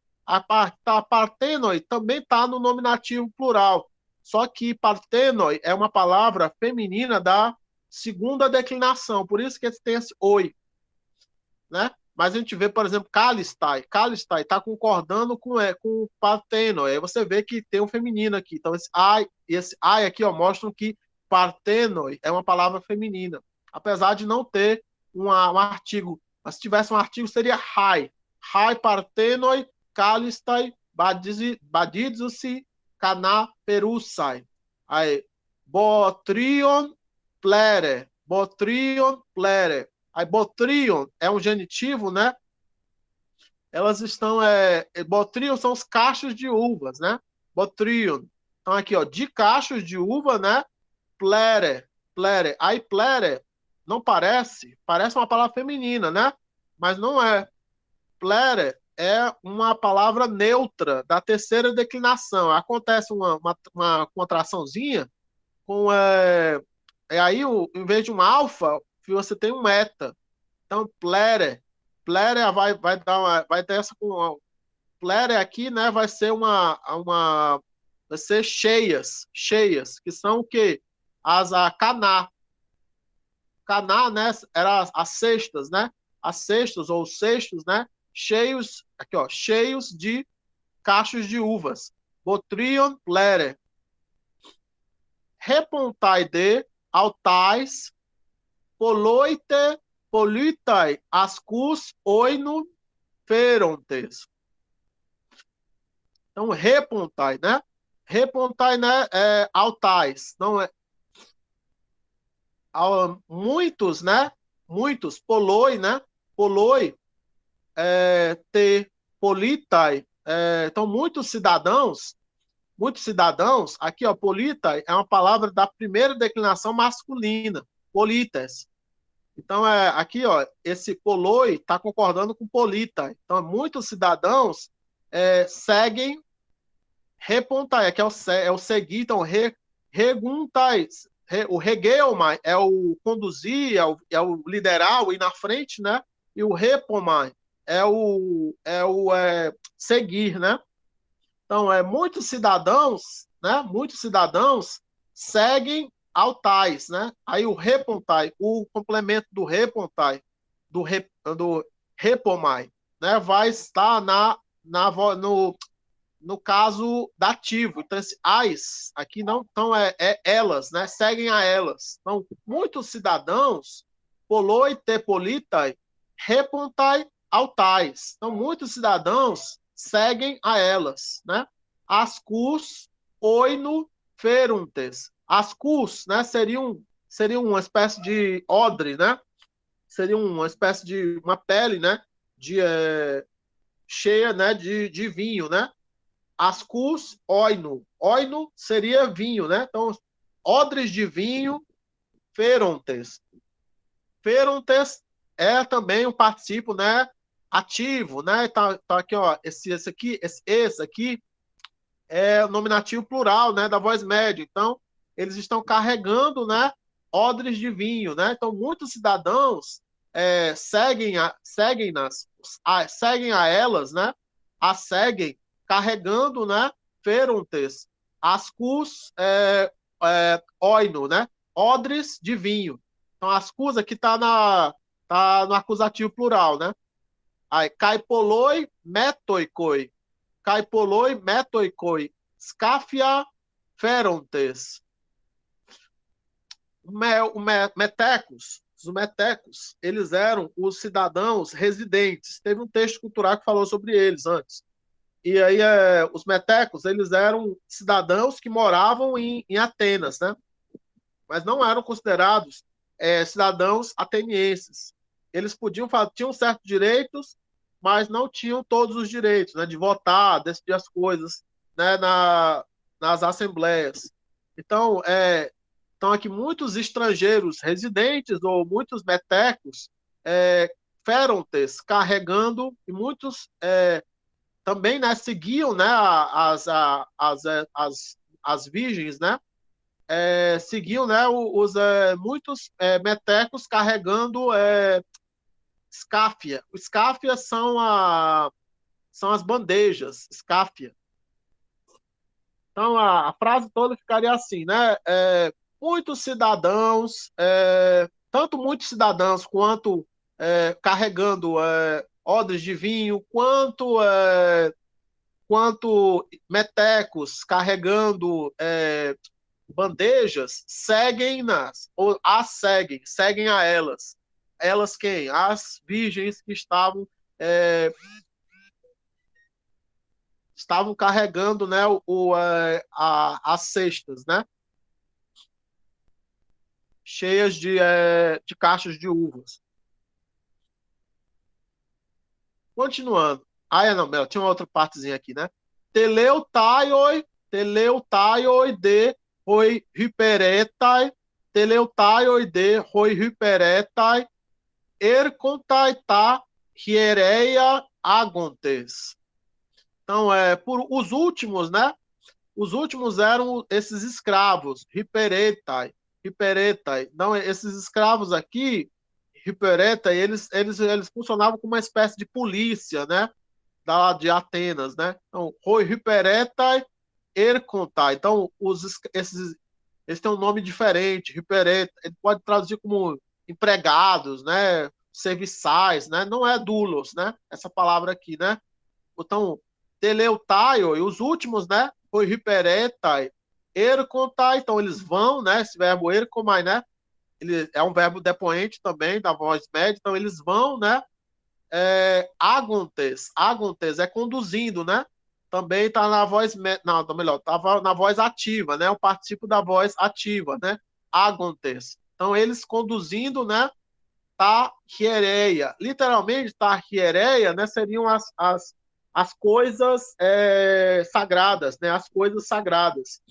Partenoi também tá no nominativo plural. Só que partenoi é uma palavra feminina da segunda declinação. Por isso que tem esse oi, né? Mas a gente vê, por exemplo, calistai. Calistai está concordando com o parteno. Aí você vê que tem um feminino aqui. Então, esse ai aqui ó, mostram que parteno é uma palavra feminina. Apesar de não ter um artigo. Mas se tivesse um artigo, seria hai. Hai partenoi, calistai, badidzusi, caná, perusai. Aí, botrion, plere. Botrion, plere. Aí, botrion é um genitivo, né? Elas estão... botrion são os cachos de uvas, né? Botrion. Então, aqui, ó, de cachos de uva, né? Plere. Plere. Aí, plere não parece uma palavra feminina, né? Mas não é. Plere é uma palavra neutra da terceira declinação. Acontece uma contraçãozinha com aí em vez de um alfa, você tem um eta. Então, plere vai dar vai ter essa com plere aqui, né? Vai ser cheias, que são o quê? A caná. Caná, né? Era as cestas, né? As cestas ou cestos, né? Cheios, aqui ó, cheios de cachos de uvas. Botrion plere. Repontai de altais poloite politai ascus oino ferontes. Então, repontai, né? Repontai, né? Altais. Não é, muitos, né? Muitos, poloi, né? Poloi, te politai. Então, muitos cidadãos, aqui, ó, politai é uma palavra da primeira declinação masculina, polites. Então, aqui, ó, esse poloi está concordando com polita. Então, muitos cidadãos seguem repontai, que é o seguir, então, reguntai. O regeomai é o conduzir, é o liderar, o ir na frente, né? E o repomai é o seguir, né? Então, muitos cidadãos, né? Muitos cidadãos seguem altais, né? Aí o repontai, o complemento do repontai, do repomai, né? Vai estar no caso dativo. Então, esse as aqui não, então é elas, né? Seguem a elas. Então, muitos cidadãos, poloi te politai, repontai altais. Então, muitos cidadãos seguem a elas, né? Ascus oino feruntes. Ascus, né? Seria uma espécie de odre, né? Seria uma espécie de uma pele, né? Cheia, né? De vinho, né? Ascus oino. Oino seria vinho, né? Então, odres de vinho, ferontes. Ferontes é também um participo, né? Ativo, né? Tá aqui, ó. Esse aqui é o nominativo plural, né? Da voz média. Então, eles estão carregando, né? Odres de vinho, né? Então, muitos cidadãos seguem a elas, né? As seguem carregando, né? Ferontes, ascus, oino, né? Odres de vinho. Então, ascus aqui tá no acusativo plural, né? Aí, caipoloi, metoikoi. Caipoloi, metoikoi. Scafia, ferontes. Os metecos, eles eram os cidadãos residentes. Teve um texto cultural que falou sobre eles antes. E aí, os metecos, eles eram cidadãos que moravam em Atenas, né? Mas não eram considerados cidadãos atenienses. Eles tinham certos direitos, mas não tinham todos os direitos, né? De votar, decidir as coisas, né? Nas assembleias. Então, aqui muitos estrangeiros residentes ou muitos metecos, ferontes, carregando, e muitos também, né, seguiam, né, as virgens, né, seguiam, né, muitos metecos carregando escáfia. Escáfia são as bandejas, escáfia. Então, a frase toda ficaria assim, né, muitos cidadãos, tanto muitos cidadãos quanto carregando odres de vinho, quanto metecos carregando bandejas, seguem-nas, ou as seguem a elas. Elas quem? As virgens que estavam carregando, né, as cestas, né, cheias de cachos de uvas. Continuando. Não, tinha uma outra partezinha aqui, né? Teleutaioi de roi hyperetai, teleutaioi de roi hyperetai, ercontai ta hiereia agontes. Então, por os últimos, né? Os últimos eram esses escravos, hiperetai, hiperetai. Então, esses escravos aqui, hiperetai, eles funcionavam como uma espécie de polícia, né? De Atenas, né? Então, hoi hiperetai, ercontai. Então, esses têm um nome diferente, hiperetai. Ele pode traduzir como empregados, né? Serviçais, né? Não é doulos, né? Essa palavra aqui, né? Então, teleutaio, e os últimos, né? Foi hiperetai, ercontai, então eles vão, né? Esse verbo ercomai, né? Ele é um verbo depoente também, da voz média, então eles vão, né? Agontes, agontes é conduzindo, né? Também está na voz, não, melhor, estava na voz ativa, né? O participo da voz ativa, né? Agontes. Então, eles conduzindo, né? Tachiereia. Literalmente, tachiereia, né, seriam as coisas sagradas, né, as coisas sagradas.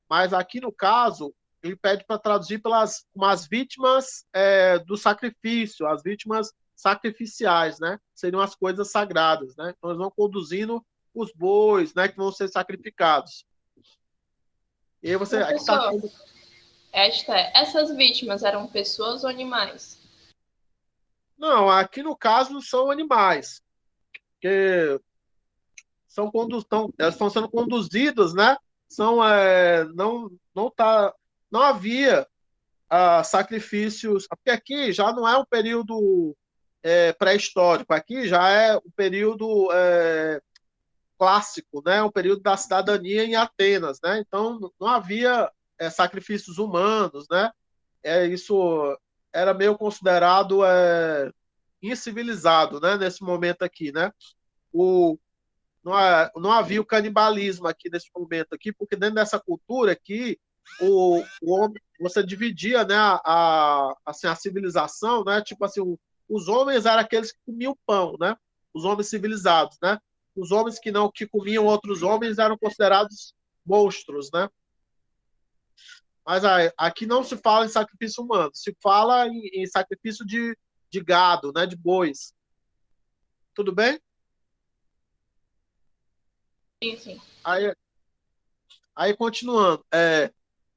Mas aqui, no caso, ele pede para traduzir pelas umas vítimas do sacrifício, as vítimas sacrificiais, né, seriam as coisas sagradas, né. Então, eles vão conduzindo os bois, né, que vão ser sacrificados. E aí você... Professor, essas vítimas eram pessoas ou animais? Não, aqui no caso são animais, que elas estão sendo conduzidas, né? Não havia sacrifícios, porque aqui já não é um período pré-histórico, aqui já é um período clássico, né? Um período da cidadania em Atenas, né? Então não havia sacrifícios humanos, né? Isso era meio considerado incivilizado, né? Nesse momento aqui, né? O, não havia o canibalismo aqui nesse momento aqui, porque dentro dessa cultura aqui, o homem, você dividia, né, assim, a civilização, né, tipo assim, os homens eram aqueles que comiam pão, né, os homens civilizados, né, os homens que comiam outros homens eram considerados monstros, né, mas aqui não se fala em sacrifício humano, se fala em sacrifício de gado, né, de bois. Tudo bem? Sim, sim. Aí continuando.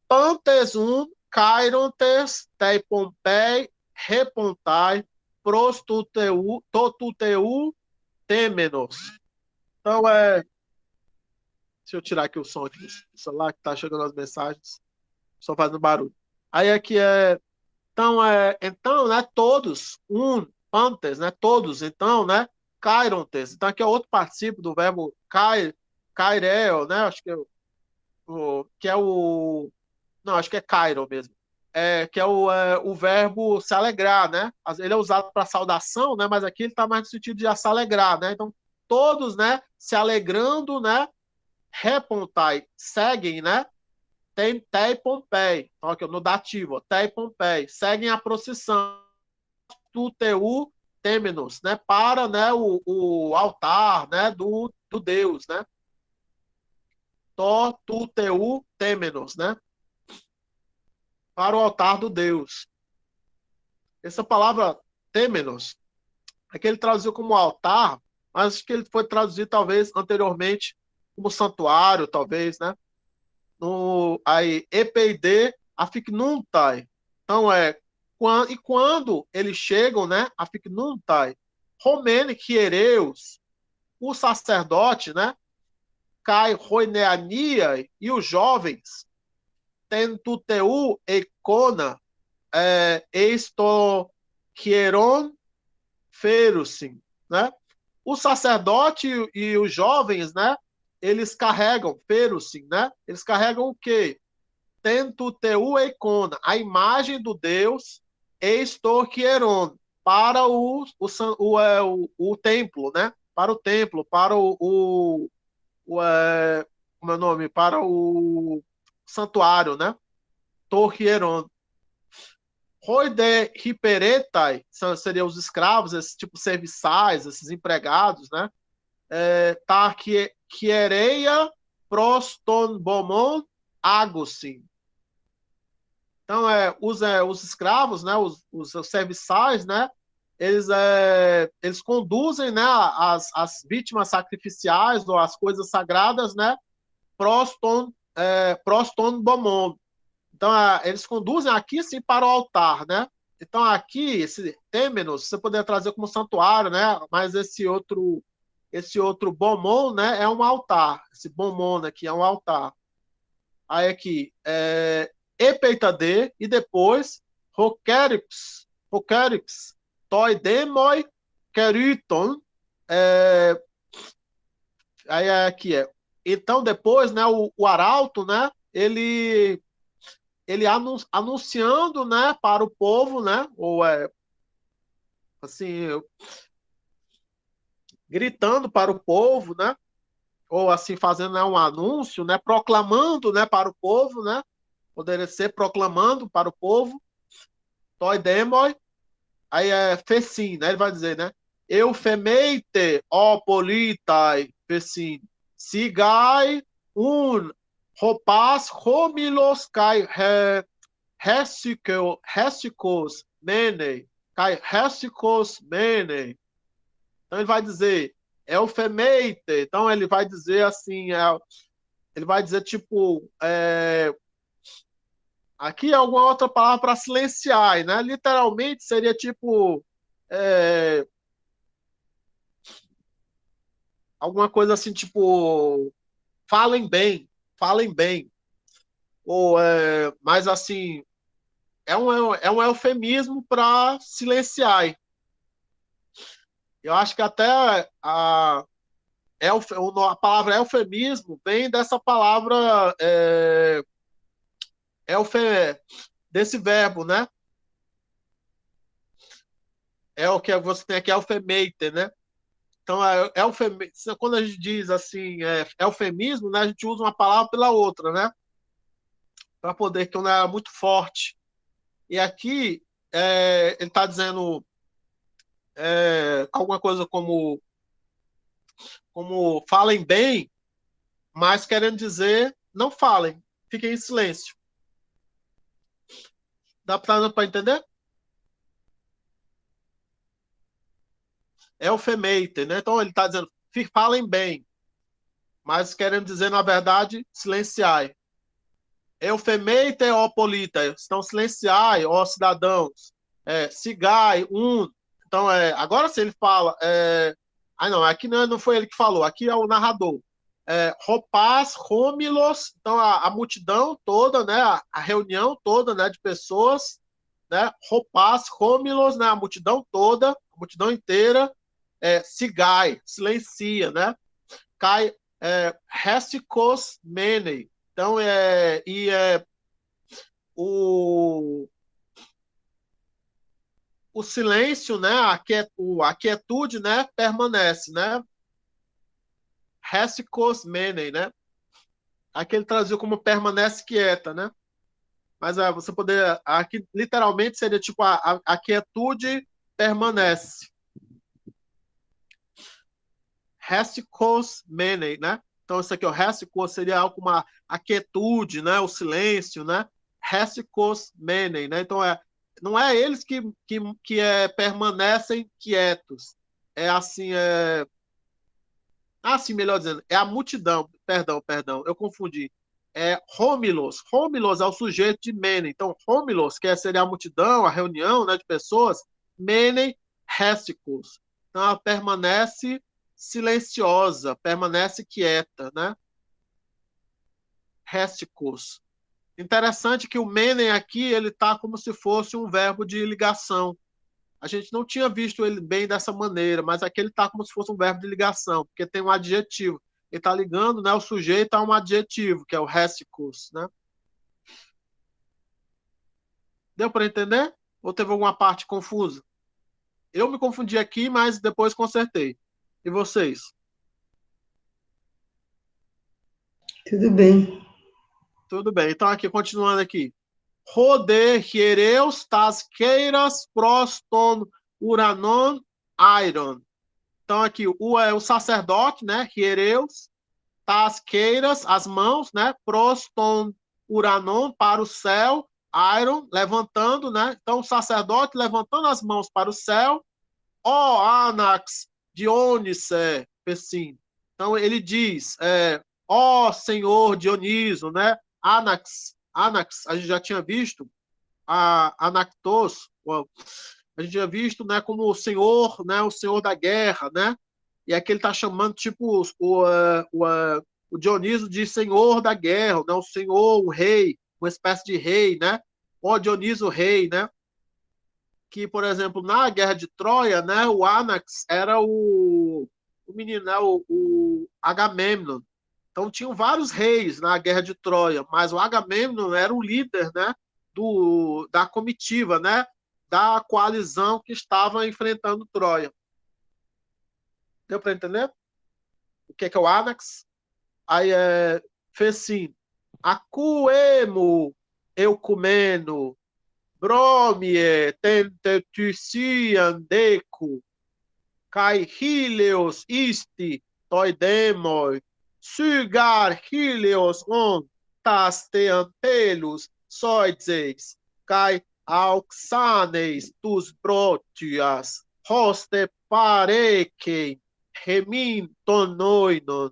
Pantes cairontes, tei pompei, repontai, prostuteu, totuteu, temenos. Então, deixa eu tirar aqui o som aqui do celular, que tá chegando as mensagens, só fazendo barulho. Aí aqui então, né, todos, pantes, né, todos, então, né, cairontes. Então, aqui é outro participo do verbo caireo, né, acho que é o não, acho que é Cairo mesmo. Que é o verbo se alegrar, né? Ele é usado para saudação, né? Mas aqui ele está mais no sentido de se alegrar, né? Então, todos, né? Se alegrando, né? Repontai, seguem, né? Tei Pompei, então, aqui, no dativo, Tei Pompei, seguem a procissão do Teu Temenos, né? Para, né? O altar, né? Do Deus, né? Tu Teu Temenos, né? Para o altar do Deus. Essa palavra temenos, é que ele traduziu como altar, mas acho que ele foi traduzido talvez anteriormente como santuário, talvez, né? Aí, epeide aficnuntai. Então, e quando eles chegam, né? Aficnuntai, romene quiereus, o sacerdote, né? Cai roineania e os jovens, tentuteu econa, esto quieron ferusim, né? O sacerdote e os jovens, né? Eles carregam ferusim, né? Eles carregam o quê? Tento teu icona, a imagem do Deus estorquieron para o templo, né? Para o templo, para como é o nome? Para o santuário, né? Torquieron. Roide hiperetai, seriam os escravos, esses tipo serviçais, esses empregados, né? Quiereia proston bomon agosin. Então, os escravos, né? Os serviçais, né? eles conduzem, né, as vítimas sacrificiais ou as coisas sagradas, né, proston bomon. Então, eles conduzem aqui, sim, para o altar, né? Então, aqui, esse têmenos, você poderia trazer como santuário, né? Mas esse outro bomon, né, é um altar. Esse bomon aqui é um altar. Aí aqui, epeitade, e depois, roquerips, toi demoi, keryton, aí aqui então depois, né, o arauto, né, ele anunciando, né, para o povo, né, ou assim, gritando para o povo, né, ou assim fazendo, né, um anúncio, né, proclamando, né, para o povo, né, poderia ser proclamando para o povo, toi demoi, aí fecim, né, ele vai dizer, né, eufemeite, ó politai, fecim, sigai un roupas homilos kai Hesicos Menei, Kai Hesicos Menei. Então ele vai dizer eufemeite. Então ele vai dizer assim, ele vai dizer tipo, aqui é alguma outra palavra para silenciar, né? Literalmente seria tipo alguma coisa assim tipo falem bem, ou mas assim é um eufemismo para silenciar. Eu acho que até a palavra eufemismo vem dessa palavra desse verbo, né? É o que você tem aqui, eufemeite, né? Então, quando a gente diz assim, eufemismo, né, a gente usa uma palavra pela outra, né? Para poder tornar muito forte. E aqui, ele está dizendo alguma coisa como falem bem, mas querendo dizer não falem, fiquem em silêncio. Dá para entender? Eufemeite, né? Então ele está dizendo, falem bem, mas querendo dizer, na verdade, silenciai. Eufemeite, ó polita, então silenciai, ó cidadãos, sigai, Então, agora sim ele fala, não, aqui não foi ele que falou, aqui é o narrador. Ropaz, homilos, então a multidão toda, né, a reunião toda, né, de pessoas, né, ropaz, homilos, né, a multidão toda, a multidão inteira, sigai, silencia, né? Cai resticos menei. Então, o, o silêncio, né, a quietude, né, permanece, né? Resticos menei, né? Aqui ele traduziu como permanece quieta, né? Mas você poderia, aqui literalmente seria tipo a quietude permanece. Resticos menei, né? Então, isso aqui, o resticos seria algo como a quietude, né? O silêncio, né? Resticos menei, né? Então, não é eles que permanecem quietos. É assim, assim, melhor dizendo, é a multidão. Perdão, eu confundi. Homilos. Homilos é o sujeito de menei. Então, homilos, que seria a multidão, a reunião, né, de pessoas. Menei, resticos. Então, ela permanece silenciosa, permanece quieta, né? Resticos. Interessante que o menem aqui, ele tá como se fosse um verbo de ligação. A gente não tinha visto ele bem dessa maneira, mas aqui ele tá como se fosse um verbo de ligação, porque tem um adjetivo. Ele tá ligando, né, o sujeito a um adjetivo, que é o resticus, né? Deu para entender? Ou teve alguma parte confusa? Eu me confundi aqui, mas depois consertei. E vocês? Tudo bem. Tudo bem. Então, aqui, continuando aqui. Rode, hiereus, tasqueiras, proston, uranon, iron. Então, aqui, o sacerdote, né? Hiereus, tasqueiras, as mãos, né? Proston, uranon, para o céu, iron, levantando, né? Então, o sacerdote levantando as mãos para o céu, ó Anax Dionice, assim. Então ele diz, ó Senhor Dioniso, né? Anax, a gente já tinha visto, Anactos, a gente já visto, né, como o senhor da guerra, né? E aqui ele está chamando tipo o Dioniso de senhor da guerra, né? O senhor, o rei, uma espécie de rei, né? Ó Dioniso rei, né? Que, por exemplo, na Guerra de Troia, né, o Anax era o menino, né, o Agamemnon. Então, tinham vários reis na Guerra de Troia, mas o Agamemnon era o líder, né, da comitiva, né, da coalizão que estava enfrentando Troia. Deu para entender? O que é o Anax? Aí fez assim, Acuemo, Eucumeno, Bromie, Tentetucian, Deco, Kai Helios isti toidemoi, sugar Helios on tas teantelus soides, Kai auxanes tus brotias, hoste parequem, remin tonoinon.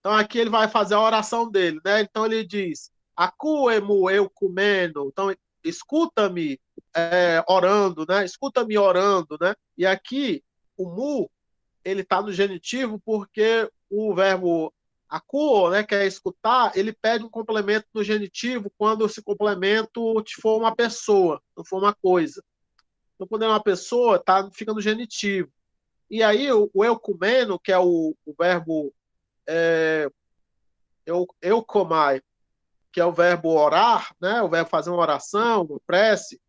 Então aqui ele vai fazer a oração dele, né? Então ele diz, Acuemo eu comendo. Então escuta-me orando, né? Escuta-me orando, né? E aqui o mu ele está no genitivo porque o verbo acuo, né, que é escutar, ele pede um complemento no genitivo quando esse complemento for uma pessoa, não for uma coisa. Então quando é uma pessoa, fica no genitivo. E aí o eucumeno, que é o verbo eucomai, que é o verbo orar, né? O verbo fazer uma oração, uma prece,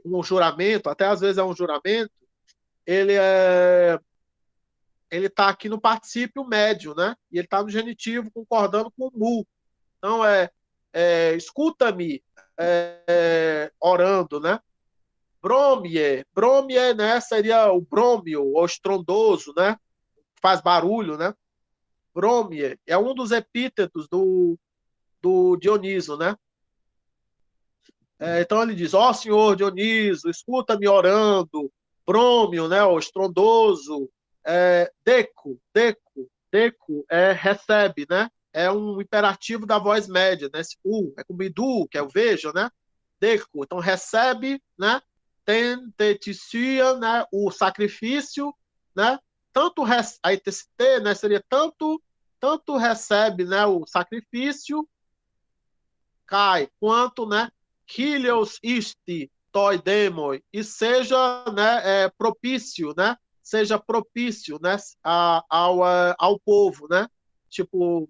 um juramento, até às vezes é um juramento, ele ele está aqui no particípio médio, né? E ele está no genitivo concordando com o mu. Então escuta-me orando, né? Bromie, né? Seria o brômio, o estrondoso, né? Faz barulho, né? Bromie é um dos epítetos do Dioniso, né? Então ele diz, ó Senhor Dioniso, escuta-me orando, brômio, né, o estrondoso, deco, recebe, né, é um imperativo da voz média, né, esse é como idu, que é o vejo, né, deco, então recebe, né, tenteticia, né, o sacrifício, né, aí esse T, né, seria tanto recebe, né, o sacrifício, cai, quanto, né, Helios isti toi demoi, e seja, né, propício, né, seja propício, né, ao povo, né, tipo,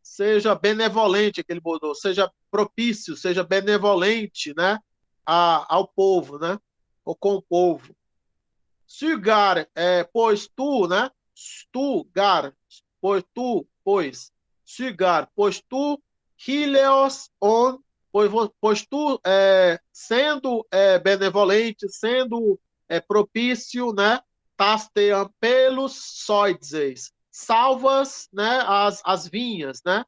seja benevolente, aquele bodô, seja propício, seja benevolente, né, ao povo, né, ou com o povo. Sugar, pois tu, né, sugar, pois tu, Helios on, pois tu, sendo benevolente, sendo propício, né, tasteam pelos soides, salvas, né, as vinhas, né,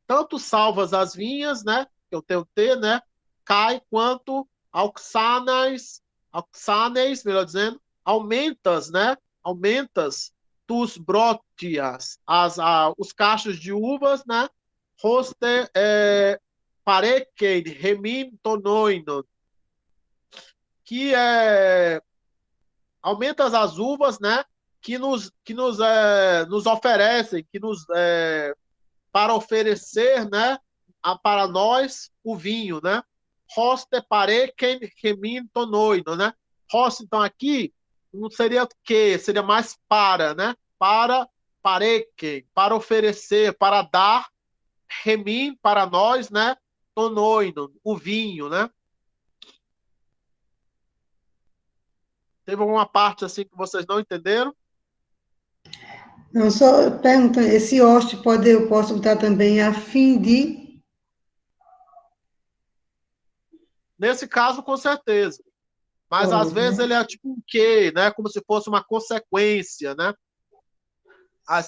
tanto salvas as vinhas, né, que eu tenho T, né, cai, quanto auxanes, melhor dizendo, aumentas, né, aumentas tus brotias, os cachos de uvas, né, roste parequem remim tonoinon, que aumentas as uvas, né, nos oferecem, para oferecer, né, para nós o vinho, né? Hoste pare quem remin tonoido, né? Hoste, então aqui não seria que, seria mais para, né? Pare quem, para oferecer, para dar, remin para nós, né? Tonoido, o vinho, né? Teve alguma parte assim que vocês não entenderam? Não, só perguntando, esse hoste eu posso botar também a fim de... Nesse caso, com certeza. Mas às Pode, vezes né? ele é tipo um quê, né? Como se fosse uma consequência, né?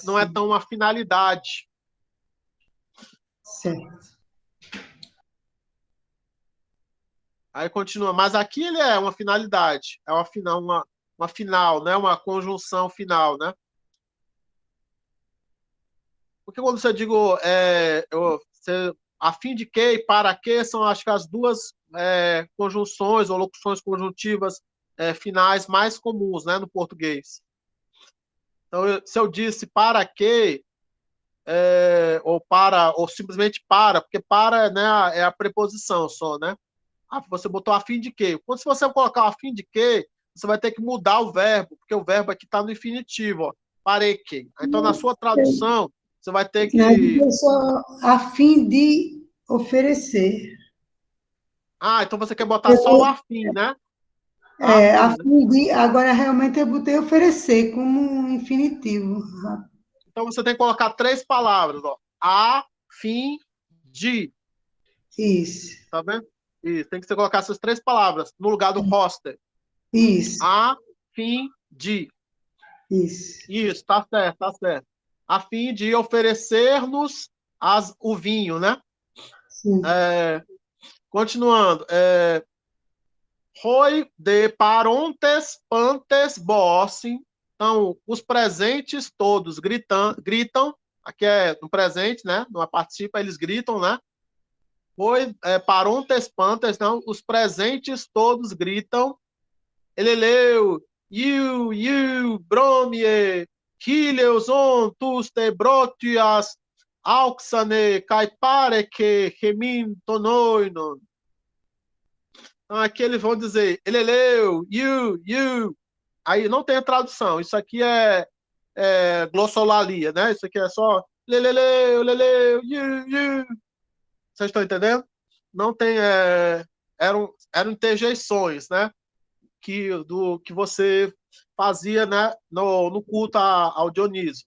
Não é Sim, tão uma finalidade. certo. Aí continua, mas aqui ele é uma finalidade, é uma final, né? Uma conjunção final, né? Porque quando você digo a fim de que e para que são, acho que as duas conjunções ou locuções conjuntivas finais mais comuns, né, no português. Então, se eu disse para que ou simplesmente para, porque para, né, é a preposição só, né? Você botou a fim de quê? Quando se você colocar a fim de quê, você vai ter que mudar o verbo, porque o verbo aqui está no infinitivo, ó, para que. Então, na sua tradução, você vai ter que... Eu sou a fim de oferecer. então você quer botar só o a fim, né? A A fim, né? fim de, agora realmente eu botei oferecer como um infinitivo. Então você tem que colocar 3 palavras, ó. A fim de. Isso, Tá vendo? Isso, tem que você colocar essas 3 palavras no lugar do roster. isso, A fim de. isso. Isso, tá certo, tá certo. A fim de oferecer-nos o vinho, né? Sim. Continuando. Roi de parontes pantes bossem. Então, os presentes todos gritam. Aqui é no presente, né? Não participa, eles gritam, né? Roi parontes pantes, não. Os presentes todos gritam. Eleleu, bromie, Hilios tus te brotias, auxane, caipare que remin tonoinon. Então, aqui eles vão dizer, eleleu, you. Aí não tem a tradução. Isso aqui é glossolalia, né? Isso aqui é só leleleu, you. Vocês estão entendendo? Não tem... eram interjeições, né? Que você fazia, né, no culto ao Dionísio.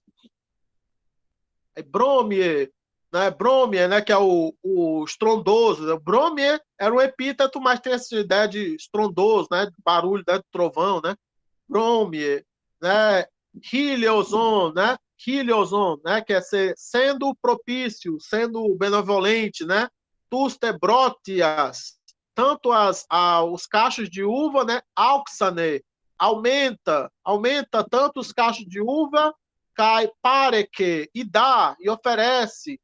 Bromie, né? Bromie, né, que é o estrondoso. Né? Bromie era um epíteto, mas tem essa ideia de estrondoso, né, de barulho, né, de trovão, né? Bromie, né? Hiliozon, né? Hiliozon, né, que é sendo propício, sendo benevolente, né? Tus te brotias, tanto os cachos de uva, né? Auxane, aumenta tanto os cachos de uva, cai pareque, e dá, e oferece,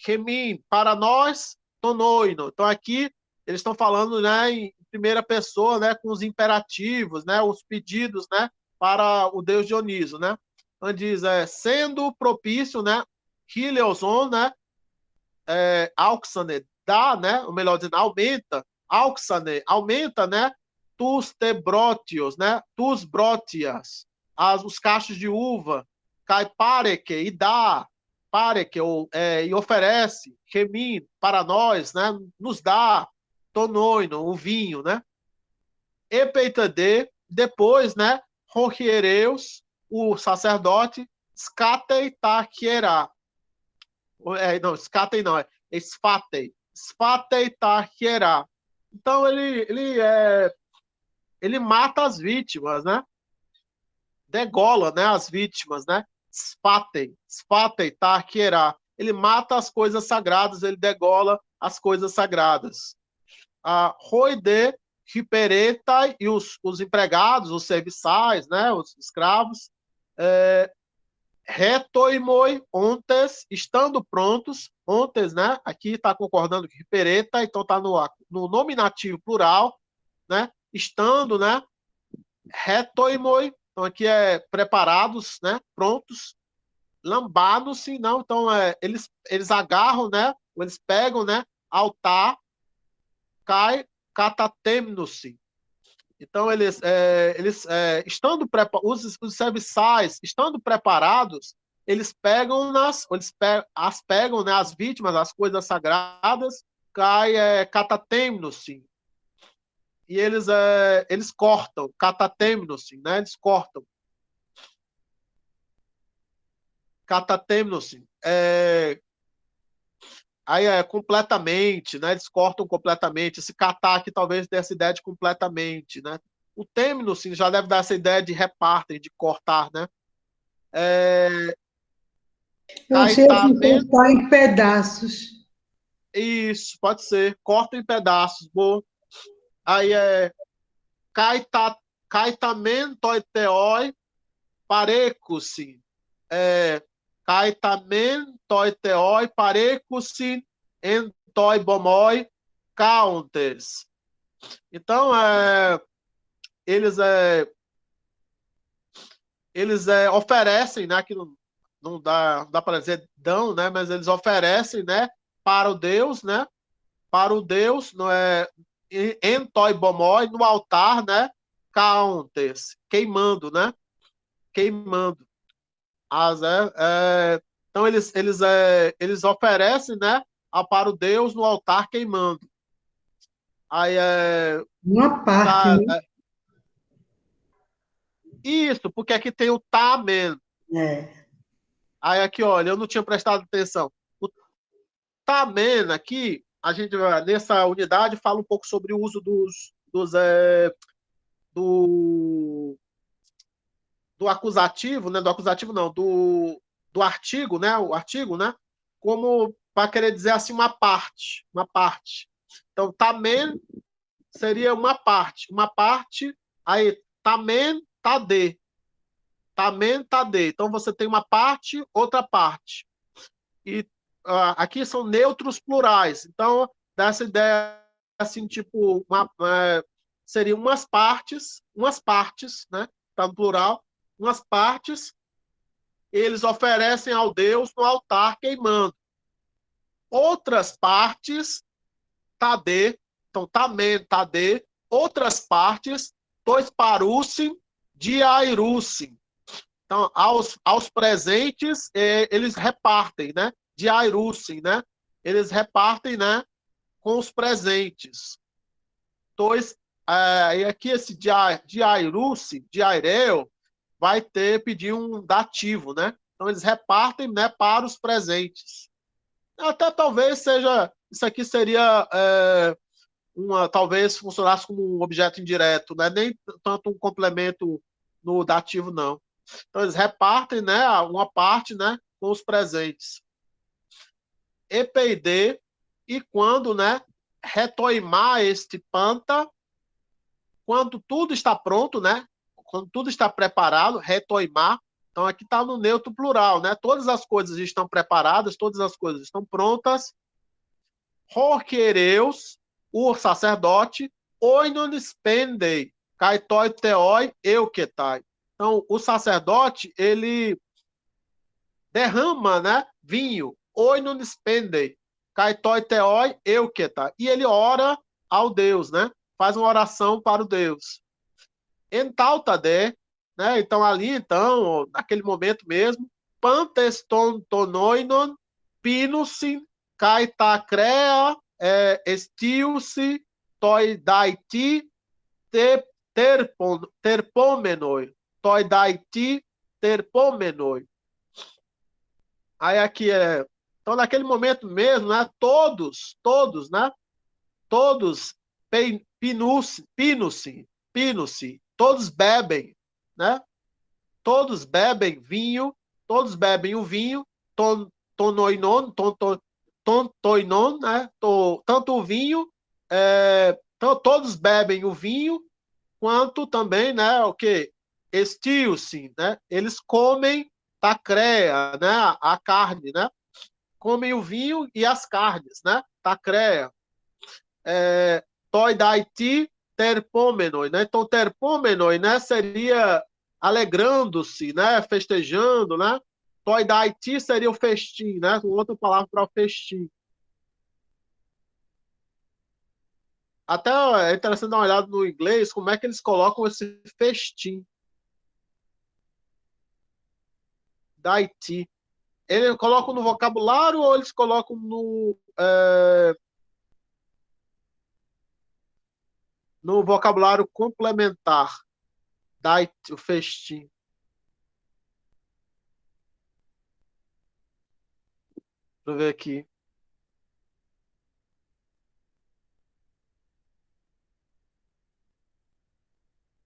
remim, para nós, tonoino. Então aqui eles estão falando, né, em primeira pessoa, né, com os imperativos, né, os pedidos, né, para o deus Dioniso, né? Então diz, sendo propício, né, Hiliozon, né, auxane, dá, né, ou melhor dizendo, aumenta, auxane, aumenta, né, tus te brotios, né, tus brotias, os cachos de uva, cai pareque, e dá, pareque, e oferece, remim, para nós, né, nos dá, tonoino, o vinho, né, epeitade, depois, né, ronhiereus, o sacerdote, scatei taquierá, não, scatei não, esfatei taquierá. Então ele mata as vítimas, né? Degola, né, as vítimas, né? Esfatei taquierá. Ele mata as coisas sagradas, ele degola as coisas sagradas. A roide, hipereta e os empregados, os serviçais, né, os escravos, retoimoi ontes, estando prontos, ontes, né? Aqui está concordando com hipereta, então está no nominativo plural, né? Estando, né? Retoimoi, então aqui é preparados, né? Prontos. Lambados-se, não, então eles agarram, né? Ou eles pegam, né? Altar, cai, catatemno-se. Então eles estando os serviçais estando preparados, eles pegam as pegam, né, as vítimas, as coisas sagradas, cai catatemno-se. E eles cortam, catatemno-se, né? Eles cortam. Catatemno-se. Aí completamente, né? Eles cortam completamente. Esse catar aqui talvez dê essa ideia de completamente, né? O término, sim, já deve dar essa ideia de repartem, de cortar, né? Eu achei assim, Caitamento, cortar em pedaços. isso, pode ser. Corta em pedaços, boa. Aí é caitamen toi teoi parecusin. Caitamen toi teoi parecusin en toi bomoi counters. Então, eles oferecem, né, que não dá para dizer dão, né, mas eles oferecem, né, para o Deus, né, para o Deus, não é, em toi bomoi, no altar, né, counters, queimando, né, queimando. Então eles oferecem, né, para o Deus no altar queimando. Aí Uma parte, tá, né? isso, porque aqui tem o tamen. É. Aí aqui, olha, eu não tinha prestado atenção. O tamen aqui, a gente nessa unidade fala um pouco sobre o uso do, do acusativo, né? Do acusativo não, do artigo, né? O artigo, né? Como para querer dizer assim uma parte, uma parte. Então, tamen seria uma parte. Aí, tamen, tade, tamen, tade. Então, você tem uma parte, outra parte. E aqui são neutros plurais. Então, dessa ideia assim, tipo, seriam umas partes, né? Tá no plural, umas partes, eles oferecem ao Deus no altar queimando. Outras partes, tade, então tamen, tade, outras partes, tois parusim, diairusim. Então, aos presentes, eles repartem, né? Diairusim, né? Eles repartem, né? Com os presentes. Tois, e aqui esse diairusim, diaireu, vai pedir um dativo, né? Então, eles repartem, né, para os presentes. Até talvez seja, isso aqui seria talvez funcionasse como um objeto indireto, né? Nem tanto um complemento no dativo, não. Então, eles repartem, né, uma parte, né, com os presentes. EPD, e quando, né, retoimar este panta, quando tudo está pronto, né, quando tudo está preparado, retoimar. Então, aqui está no neutro plural, né? Todas as coisas estão preparadas, todas as coisas estão prontas. Roquereus, o sacerdote, oinon spendei, caitoi teoi, euquetai. Então, o sacerdote, ele derrama, né, vinho, oinon spendei, caitoi teoi, euquetai. E ele ora ao Deus, né? Faz uma oração para o Deus. Entautade, né? Então, ali, então, naquele momento mesmo, panteston tonoinon, pinusin, caitacrea, estiusi, toi daiti, terpomenoi, toi daiti, terpomenoi. Aí aqui então naquele momento mesmo, né, todos, né, todos pinusi, todos bebem, né, todos bebem vinho, todos bebem o vinho, tonoinon, tontoinon, né, tanto o vinho, então todos bebem o vinho, quanto também, né, o que? Estiu-se, né, eles comem tacreia, né, a carne, né, comem o vinho e as carnes, né, tacreia. Toi daiti terpomenoi, né? Então, terpomenoi, né, seria alegrando-se, né, festejando, né? Toi daiti seria o festim, né? Outra palavra para o festim. Até é interessante dar uma olhada no inglês, como é que eles colocam esse festim. Daiti. Eles colocam no vocabulário ou eles colocam no vocabulário complementar? Daiti, o festim. Deixa eu ver aqui.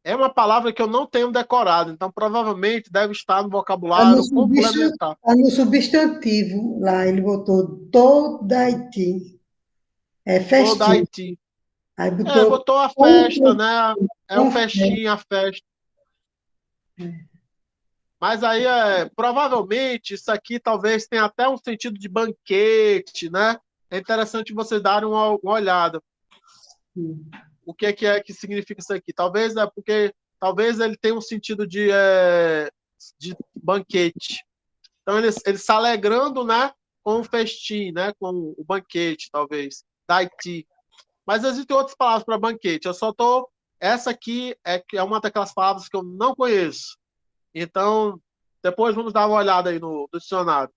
É uma palavra que eu não tenho decorado, então provavelmente deve estar no vocabulário complementar. Tá no substantivo, lá ele botou Todaiti. É Toda festim. Haiti. Aí botou Botou a festa, né? É o festinha, a festa. Mas aí, provavelmente, isso aqui talvez tenha até um sentido de banquete, né? É interessante vocês darem uma olhada. O que é que significa isso aqui? Talvez é porque talvez ele tenha um sentido de banquete. Então, ele se alegrando, né, com o festim, né, com o banquete, talvez, da Haiti. Mas existem outras palavras para banquete. Essa aqui é uma daquelas palavras que eu não conheço. Então, depois vamos dar uma olhada aí no dicionário.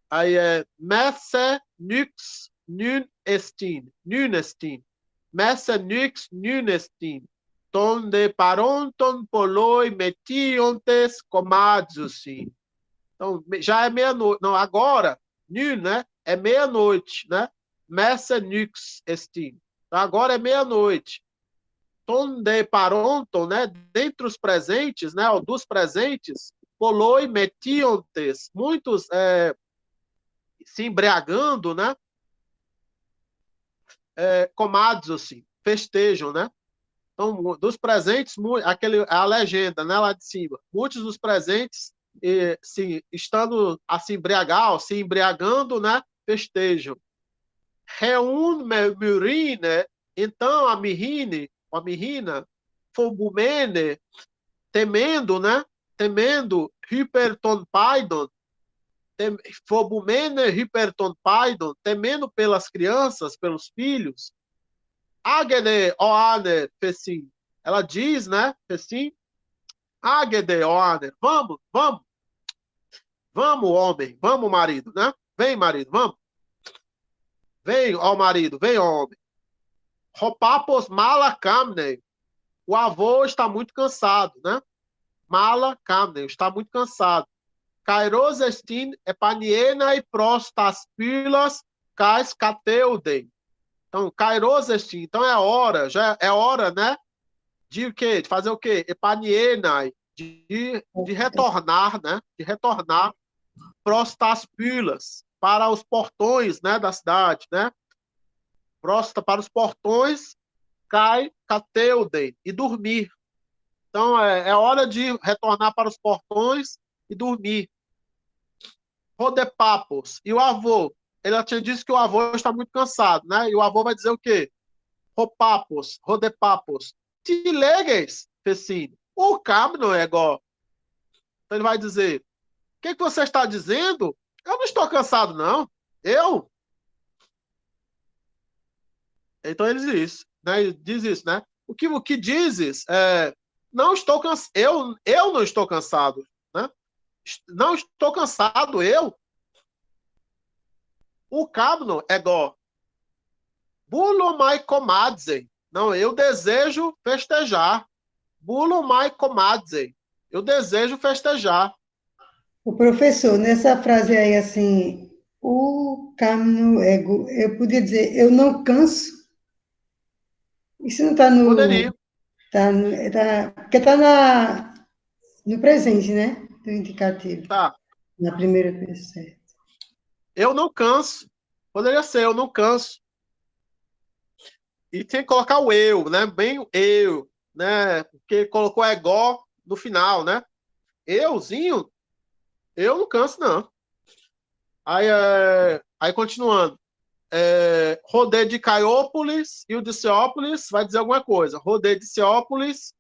Aí é Messe Nux Nunestin. Nunestin. Messe Nux Nunestin. Donde paronton poloi metiontes comadzusin. Então, já é meia-noite. Não, agora, nu, né? É meia-noite, né? Messe Nux Estin. Então, agora é meia-noite. Donde paronton, né? Dentre os presentes, né? Dos presentes, poloi metiontes. Muitos se embriagando, né? Comados, assim, festejam, né? Então, dos presentes, a legenda, né, lá de cima. Muitos dos presentes, estando a se embriagar, se embriagando, né, festejam. Reun Murine, então a mirrina, Fobumene, temendo, né? Temendo, Hyperton Paidon, Fobumene, Hyperton Paidon, temendo pelas crianças, pelos filhos. Agene Oaner, Fessim. Ela diz, né, Fessim? Agene Oaner, vamos, homem, vamos, marido, né? Vem, marido, vamos. Vem, ó marido, vem, ó homem. Ropapos mala camne. O avô está muito cansado, né? Mala camne, está muito cansado. Kairos estin epaniena e prostas pilas cais cateuden. Então, Kairos estin, então é hora, já é hora, né? De o quê? De fazer o quê? Epaniena, de retornar, né? De retornar prostas pilas para os portões, né, da cidade, né? Para os portões, cai cateuden e dormir. Então, é hora de retornar para os portões e dormir. Rodepapos. E o avô? Ele tinha dito que o avô está muito cansado, né? E o avô vai dizer o quê? Ropapos, rodepapos. Te legues, Fecine. O cabo não é igual. Então ele vai dizer, o que você está dizendo? Eu não estou cansado, não. Eu? Então ele diz isso, né? Ele diz isso, né? O que dizes não estou cansado. Eu não estou cansado, né? Não estou cansado, eu. O cabno é igual. Bulo mai comadze. Não, eu desejo festejar. Bulo mai comadze. Eu desejo festejar. o professor, nessa frase aí, assim, o caminho ego, eu podia dizer, eu não canso. Isso não está no. Poderia. Porque está no presente, né? Do indicativo. Tá. Na primeira pessoa. Eu não canso. Poderia ser, eu não canso. E tem que colocar o eu, né? Bem o eu, né? Porque colocou ego no final, né? Euzinho, eu não canso, não. Aí continuando. Rodê de Caiópolis e o de Ceópolis vai dizer alguma coisa. Rodê de Ceópolis,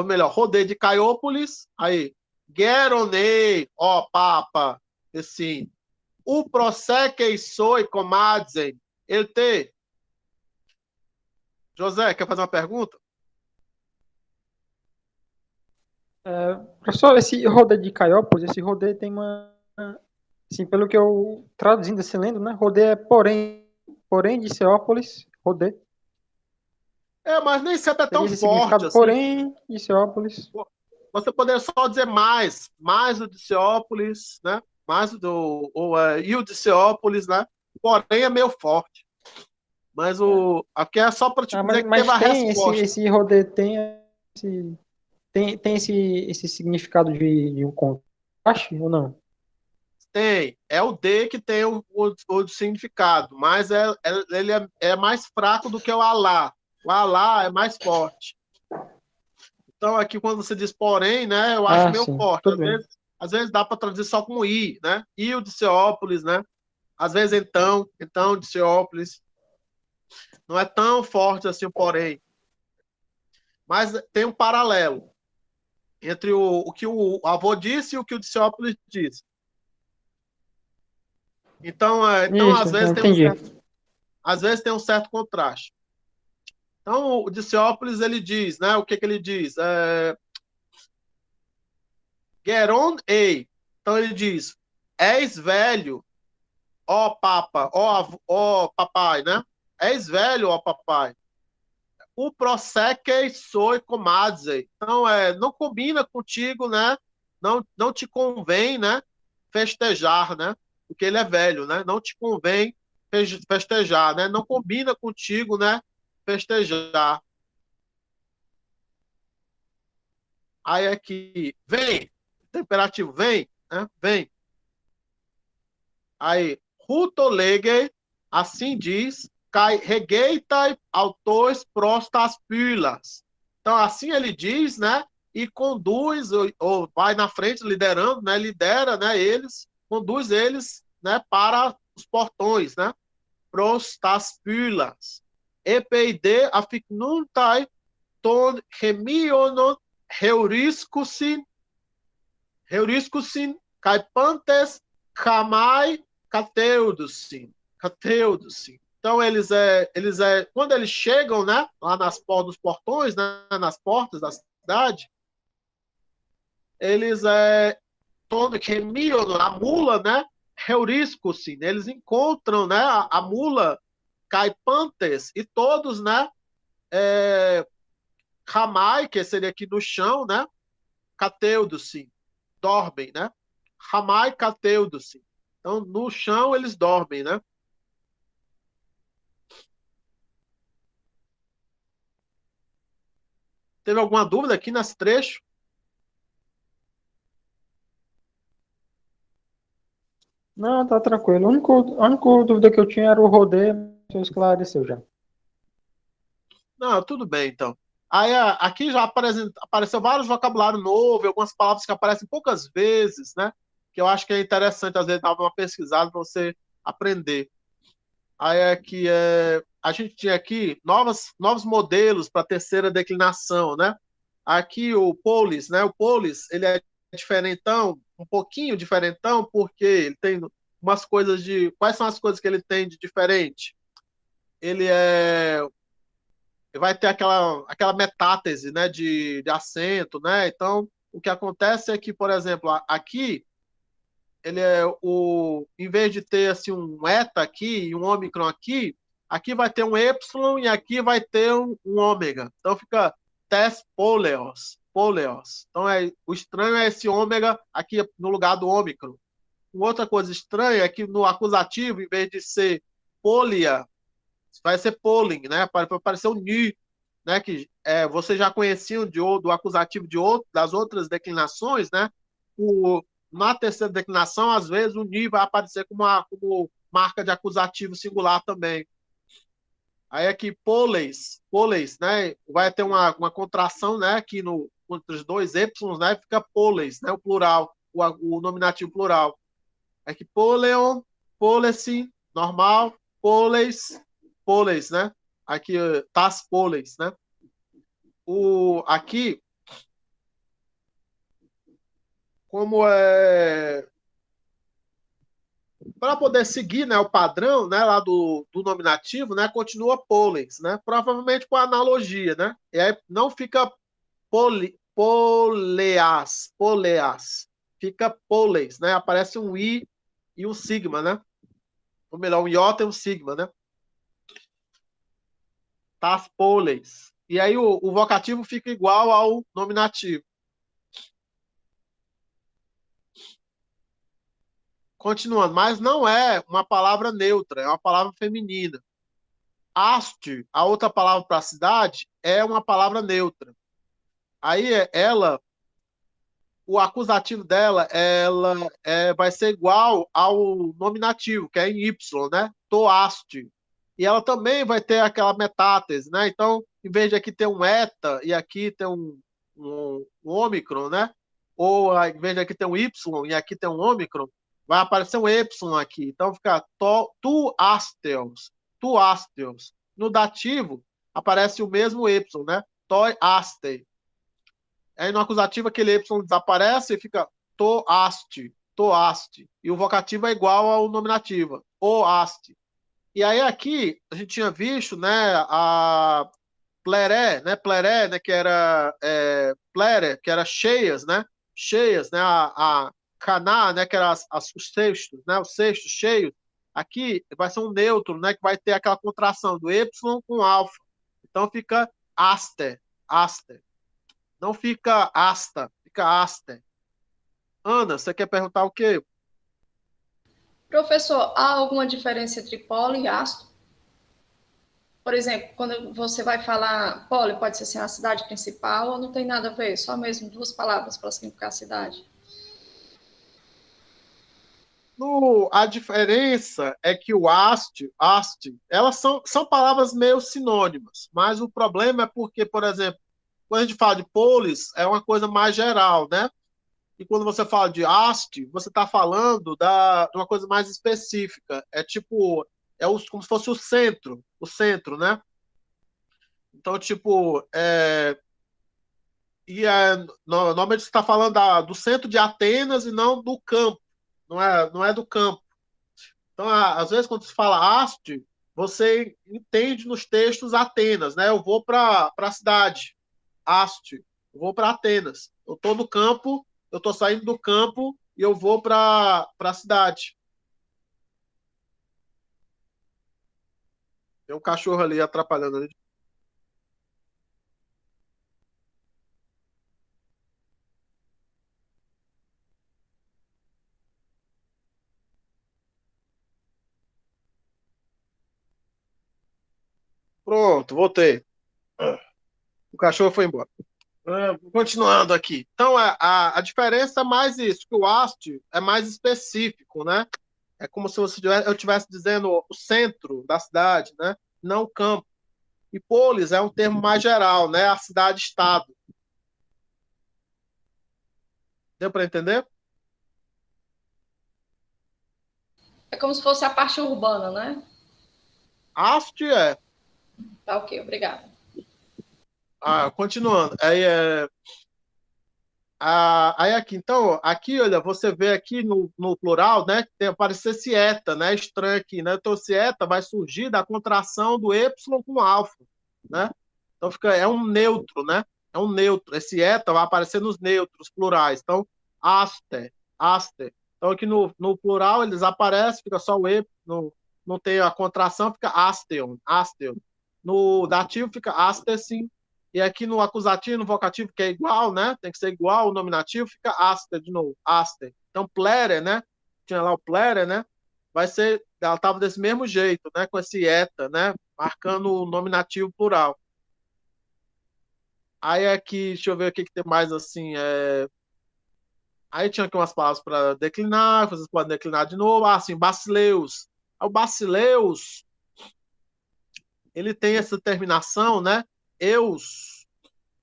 melhor, Rodê de Caiópolis, aí. Geronei, ó, papa, assim. O proseque soi comadzen, ele te. José, quer fazer uma pergunta? Professor, esse rodê de Caiópolis, esse rodê tem uma. Assim, pelo que eu traduzindo assim, lendo, né? Rodê é porém de Ceópolis, rodê. Mas nem sempre é Teria tão esse forte significado, assim. porém de Ceópolis. Você poderia só dizer mais do de Ceópolis, né? Mais do e o de Ceópolis, né? Porém é meio forte. Mas aqui é só para te dizer que teve Mas a tem resposta. esse rodê, tem esse significado de um contraste ou não? Tem. É o D que tem o significado, mas ele é mais fraco do que o Alá. O Alá é mais forte. Então, aqui, quando você diz porém, né, eu acho meio sim, forte. tudo bem. Às vezes dá para traduzir só como I, né? I o de Seópolis, né? Às vezes então de Seópolis. Não é tão forte assim o porém. Mas tem um paralelo entre o que o avô disse e o que o Diceópolis disse. Então, Isso, entendi. às vezes tem um certo contraste. Então, o Diceópolis, ele diz, né? O que ele diz? Geron ei. Então, ele diz, és velho, ó papa, ó papai, né? És velho, ó papai. O prosseque soi comadze. Então, não combina contigo, né? Não te convém, né? Festejar, né? Porque ele é velho, né? Não te convém festejar, né? Não combina contigo, né? Festejar. Aí aqui, vem, temperativo, vem, né? Vem. Aí, rutolege, assim diz, cai regeitai autois prostas pilas. Então, assim ele diz, né? E conduz, ou vai na frente liderando, né? Lidera, né? Eles, conduz eles, né? Para os portões, né? Prostas pilas. EPID aficnuntai ton remionon heuriscusin caipantes jamai cateudusin. Então quando eles chegam, né, lá nos portões, né, nas portas da cidade, eles a mula, né, heuriscusin, eles encontram, né, a mula caipantes e todos, né, ramai, que seria aqui no chão, né, cateudusin, dormem, né? Ramai cateudusin. Então, no chão eles dormem, né? Teve alguma dúvida aqui nesse trecho? Não, tá tranquilo. A única dúvida que eu tinha era o rodeio, você esclareceu já. Não, tudo bem, então. Aí aqui já apareceu vários vocabulários novos, algumas palavras que aparecem poucas vezes, né? Que eu acho que é interessante, às vezes, dar uma pesquisada para você aprender. Aí aqui a gente tinha aqui novos modelos para a terceira declinação, né? Aqui o Polis, né? O Polis, ele é diferentão, um pouquinho diferentão, porque ele tem umas coisas de... Quais são as coisas que ele tem de diferente? Ele vai ter aquela metátese, né, de acento, né? Então, o que acontece é que, por exemplo, aqui ele em vez de ter assim um eta aqui e um ômicron aqui vai ter um epsilon e aqui vai ter um ômega. Então fica tes poleos. Então o estranho é esse ômega aqui no lugar do ômicron. Uma outra coisa estranha é que no acusativo, em vez de ser polia, vai ser polling, né? Para parecer um ni, né? Que vocês já conheciam do acusativo das outras declinações, né? Na terceira declinação, às vezes, o ni vai aparecer como marca de acusativo singular também. Aí aqui, poleis, né? Vai ter uma contração, né? Aqui entre os dois êpsilons, né? Fica poleis, né? O plural, o nominativo plural. Aqui, poleon, polesi, normal, poleis, né? Aqui, tas poleis, né? Aqui, como para poder seguir, né, o padrão, né, lá do nominativo, né, continua poleis, né? Provavelmente com analogia, né? E aí não fica poleas, fica poleis, né? Aparece um i e um sigma, né? Ou melhor, um iota e um sigma, né? Tas poleis. E aí o vocativo fica igual ao nominativo. Continuando, mas não é uma palavra neutra, é uma palavra feminina. Haste, a outra palavra para cidade, é uma palavra neutra. Aí o acusativo dela, vai ser igual ao nominativo, que é em Y, né? Toaste. E ela também vai ter aquela metátese, né? Então, em vez de aqui ter um eta e aqui ter um ômicron, né? Ou em vez de aqui ter um y e aqui ter um ômicron, vai aparecer um y aqui. Então, fica tu ásteos. No dativo, aparece o mesmo y, né? Toi aste. Aí no acusativo aquele y desaparece e fica toaste. E o vocativo é igual ao nominativo, oaste. E aí aqui a gente tinha visto, né, a pleré, né, que era que era cheias, né, a caná, né, que era os cestos, né, os cestos cheios. Aqui vai ser um neutro, né, que vai ter aquela contração do y com alfa. Então fica aster. Não fica asta, fica aster. Ana, você quer perguntar o quê? Professor, há alguma diferença entre polo e ácido? Por exemplo, quando você vai falar polo, pode ser assim, a cidade principal ou não tem nada a ver? Só mesmo duas palavras para significar a cidade? A diferença é que o aste, elas são palavras meio sinônimas, mas o problema é porque, por exemplo, quando a gente fala de polis, é uma coisa mais geral, né? E quando você fala de haste, você está falando de uma coisa mais específica. É tipo, como se fosse o centro, né? Então, tipo, normalmente você está falando do centro de Atenas e não do campo, não é do campo. Então, às vezes, quando se fala haste, você entende nos textos Atenas, né? Eu vou para a cidade, haste, eu vou para Atenas. Eu estou no campo, eu estou saindo do campo e eu vou para a cidade. Tem um cachorro ali atrapalhando ali. Pronto, voltei. O cachorro foi embora. Continuando aqui. Então, a diferença é mais isso, que o haste é mais específico, né? É como se eu estivesse dizendo o centro da cidade, né? Não o campo. E polis é um termo mais geral, né? A cidade-estado. Deu para entender? É como se fosse a parte urbana, né? Haste é. Tá ok, obrigada. Continuando. Aí aqui, então, aqui, olha, você vê aqui no plural, né, que tem aparecer esse eta, né, estranho aqui, né, então esse eta vai surgir da contração do y com alfa, né, então é um neutro, né, é um neutro, esse eta vai aparecer nos neutros plurais, então, aster, então aqui no plural eles aparecem, fica só o y, não tem a contração, fica asteon, no dativo fica astersim, e aqui no acusativo, no vocativo, que é igual, né? Tem que ser igual, o nominativo fica aster de novo, aster. Então, plere, né? Tinha lá o plere, né? Ela estava desse mesmo jeito, né? Com esse eta, né? Marcando o nominativo plural. Aí aqui, deixa eu ver o que tem mais assim. Aí tinha aqui umas palavras para declinar, vocês podem declinar de novo. Assim, basileus. O basileus, ele tem essa terminação, né? Eus.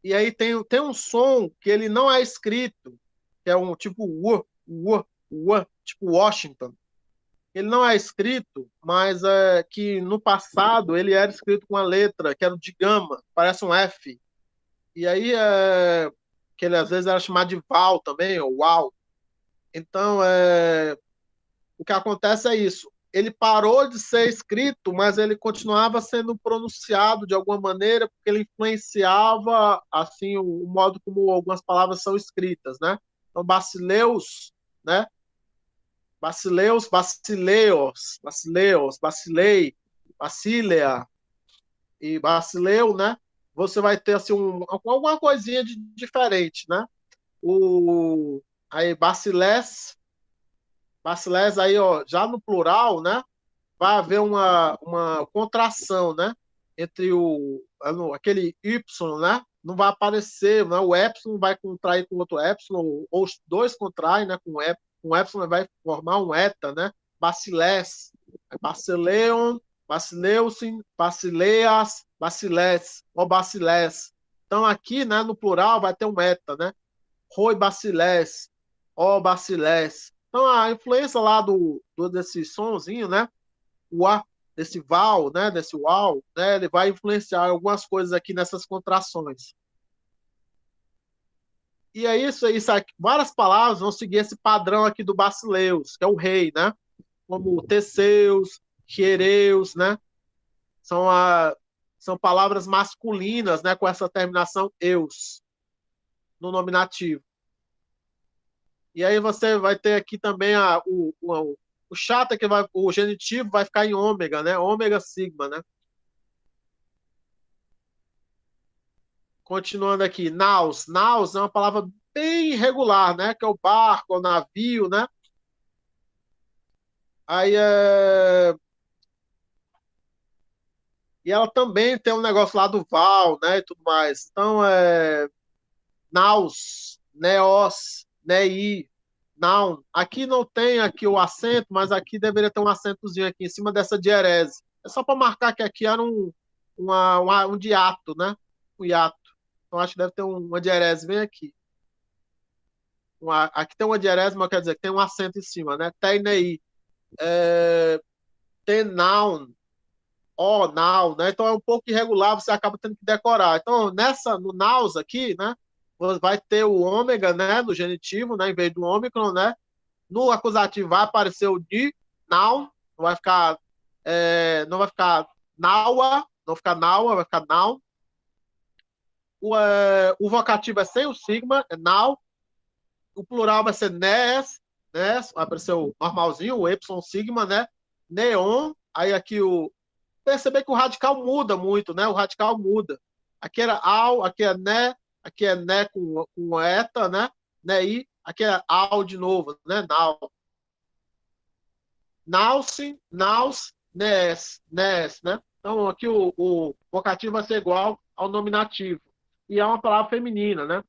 E aí tem um som que ele não é escrito, que é um tipo tipo Washington. Ele não é escrito, mas que no passado ele era escrito com uma letra que era de gama, parece um F. E aí que ele às vezes era chamado de Val também, ou Wow. Então, o que acontece é isso. Ele parou de ser escrito, mas ele continuava sendo pronunciado de alguma maneira, porque ele influenciava assim o modo como algumas palavras são escritas, né? Então, basileus, né? Basileus, basilei, basilea e basileu, né? Você vai ter assim alguma coisinha de diferente, né? Aí bacilés aí, ó, já no plural, né? Vai haver uma contração, né? Entre aquele Y, né? Não vai aparecer, né? O epsilon vai contrair com outro epsilon, ou os dois contraem, né? Com epsilon vai formar um eta, né? Bacilés, bacileon Basileusin, basileas, basilés, ou basilés. Então, aqui, né, no plural, vai ter um eta, né? Roi basilés, ó basilés. Então, a influência lá desse sonzinho, né? O A, desse val, né? Desse uau, né? Ele vai influenciar algumas coisas aqui nessas contrações. E é isso aqui. Várias palavras vão seguir esse padrão aqui do Basileus, que é o rei, né? Como Teseus, Quereus, né? São, são palavras masculinas, né? Com essa terminação eus, no nominativo. E aí você vai ter aqui também o chata, que vai, o genitivo vai ficar em ômega, né? Ômega sigma, né? Continuando aqui, naus. Naus é uma palavra bem irregular, né? Que é o barco, o navio, né? Aí E ela também tem um negócio lá do Val, né? E tudo mais. Então, naus, neos, nei, noun. Aqui não tem aqui o acento, mas aqui deveria ter um acentozinho aqui em cima dessa dierese. É só para marcar que aqui era um diato, né? Um hiato. Então, acho que deve ter uma dierese bem aqui. Aqui tem uma dierese, mas quer dizer que tem um acento em cima, né? Teinei. Tenaun. O, now, né? Então é um pouco irregular, você acaba tendo que decorar. Então, no naus aqui, né? Vai ter o ômega, né? No genitivo, né? Em vez do ômicron, né? No acusativo vai aparecer o de, now, não vai ficar naua, não vai ficar naua, vai ficar now. O vocativo é sem o sigma, é now. O plural vai ser nes, né? Vai aparecer o normalzinho, o epsilon sigma, né? Neon, aí aqui perceber que o radical muda muito, né? O radical muda. Aqui era ao, aqui é né com eta, né? Nei, aqui é ao de novo, né? Now. Nausin, naus, nes, né? Então aqui o vocativo vai ser igual ao nominativo. E é uma palavra feminina, né?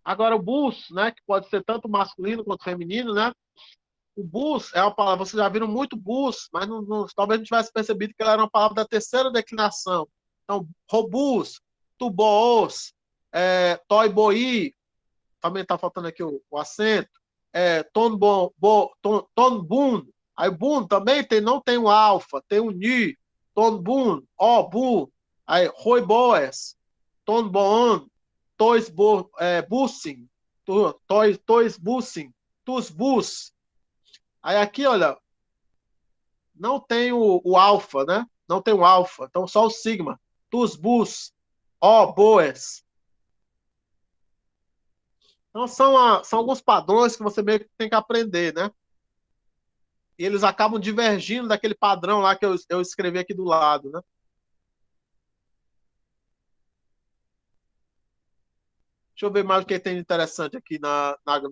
Agora o bus, né? Que pode ser tanto masculino quanto feminino, né? O bus é uma palavra, vocês já viram muito bus, mas talvez não tivesse percebido que ela era uma palavra da terceira declinação. Então, robus, tubos, toiboi, também está faltando aqui o acento, tonbun, aí bun também não tem o alfa, tem o ni, tonbun, bu, aí roiboes, tonbon, bussing, tois bussing, tus bus. Aí aqui, olha, não tem o alfa, né? Não tem o alfa, então só o sigma. Tus bus, boes. Então são alguns padrões que você meio que tem que aprender, né? E eles acabam divergindo daquele padrão lá que eu escrevi aqui do lado, né? Deixa eu ver mais o que tem de interessante aqui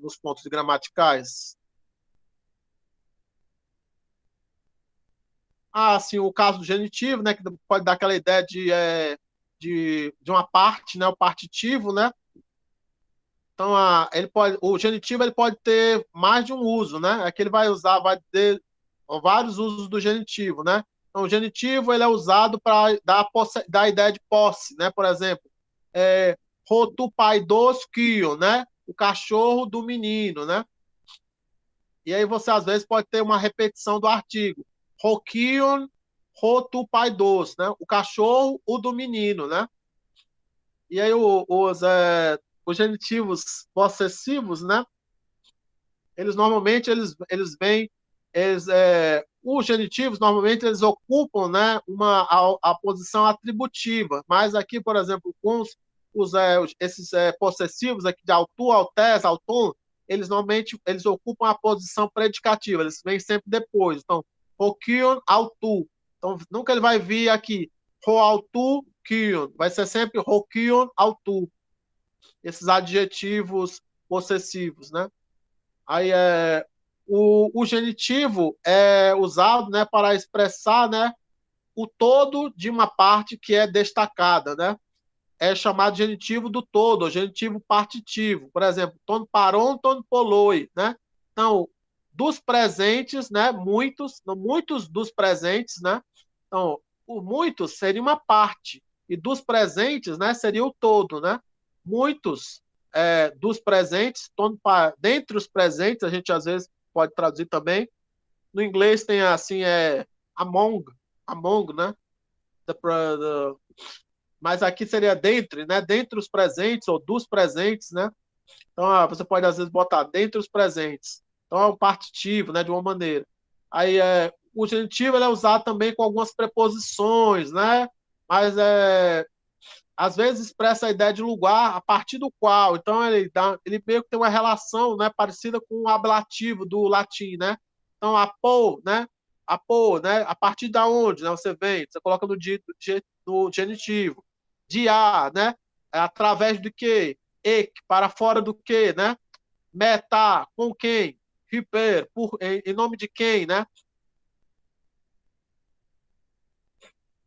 nos pontos gramaticais. Sim, o caso do genitivo, né? Que pode dar aquela ideia de uma parte, né? O partitivo, né? Então, o genitivo ele pode ter mais de um uso, né? Aqui ele vai ter vários usos do genitivo, né? Então, o genitivo ele é usado para dar a ideia de posse, né? Por exemplo, rotupaidos kio, né? O cachorro do menino, né? E aí você às vezes pode ter uma repetição do artigo. Rokion, rotupaidos, né? O cachorro, o do menino, né? E aí os genitivos possessivos, né? Eles normalmente eles vêm, os genitivos normalmente eles ocupam, né, a posição atributiva. Mas aqui, por exemplo, com esses possessivos aqui de autu, autes, auton, eles normalmente eles ocupam a posição predicativa. Eles vêm sempre depois. Então, rokion, autu. Então, nunca ele vai vir aqui ro autu, kion. Vai ser sempre rokion, autu. Esses adjetivos possessivos, né? Aí o genitivo é usado, né, para expressar, né, o todo de uma parte que é destacada, né? É chamado genitivo do todo, genitivo partitivo. Por exemplo, ton paron, ton poloi, né? Então, dos presentes, né, muitos dos presentes, né? Então, o muitos seria uma parte, e dos presentes, né, seria o todo, né? Muitos dos presentes, dentre os presentes, a gente às vezes pode traduzir também. No inglês tem assim, among, né? Mas aqui seria dentre, né? Dentre os presentes ou dos presentes, né? Então, você pode às vezes botar dentre os presentes. Então, é um partitivo, né? De uma maneira. Aí, o genitivo ele é usado também com algumas preposições, né? Mas às vezes expressa a ideia de lugar a partir do qual. Então, ele meio que tem uma relação, né? Parecida com o ablativo do latim, né? Então, apô, né? Apô, né? A partir da onde, né? Você vem, você coloca no genitivo. De a, né? Através do que? E, para fora do que, né? Meta, com quem? Hiper, em nome de quem, né?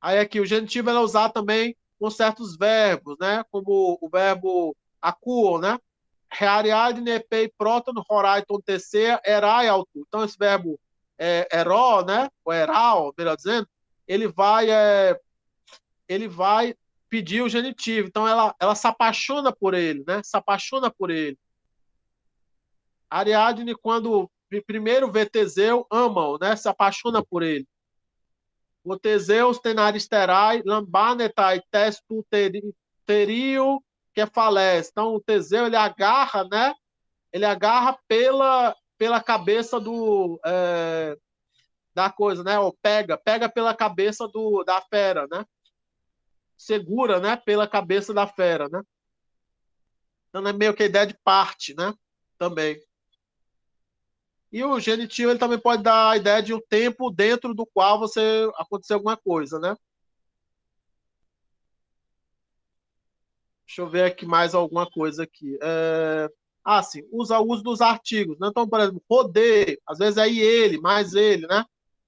Aí aqui, o genitivo é usado também com certos verbos, né? Como o verbo acuo, né? Reariade, nepei, próton, horaiton, tecer, erai, autu. Então, esse verbo eró, né? Ou eral, melhor dizendo, ele vai, ele vai pedir o genitivo. Então, ela se apaixona por ele, né? Se apaixona por ele. Ariadne, quando primeiro vê Teseu, ama-o, né? Se apaixona por ele. O Teseus tenaristerai, lambanetai, testu terio, que falece. Então, o Teseu, ele agarra, né? Ele agarra pela cabeça da coisa, né? Ou pega pela cabeça da fera, né? Segura, né? Pela cabeça da fera, né? Então, é meio que a ideia de parte, né? Também. E o genitivo ele também pode dar a ideia de um tempo dentro do qual você aconteceu alguma coisa, né? Deixa eu ver aqui mais alguma coisa aqui. Sim, usa o uso dos artigos, né? Então, por exemplo, rodê, às vezes é e ele, mais ele, né?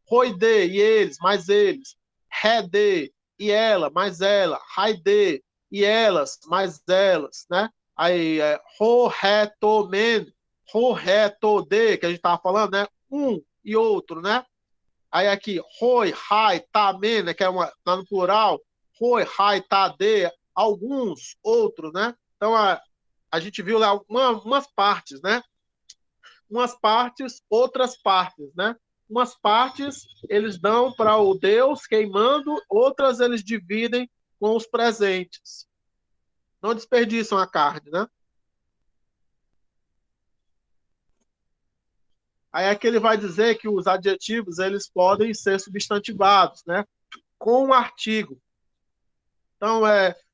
Roide, e eles, mais eles. Rede, e ela, mais ela. Raide, e elas, mais elas, né? Aí, ro, ré, to, men, ro, ré, to, de, que a gente estava falando, né? Um e outro, né? Aí aqui, roi, rai, tá, men, né? Que é tá no plural. Roi, rai, tá, de, alguns, outros, né? Então, a gente viu lá umas partes, né? Umas partes, outras partes, né? Umas partes eles dão para o Deus queimando, outras eles dividem com os presentes. Não desperdiçam a carne, né? Aí aqui ele vai dizer que os adjetivos eles podem ser substantivados, né? Com um artigo. Então,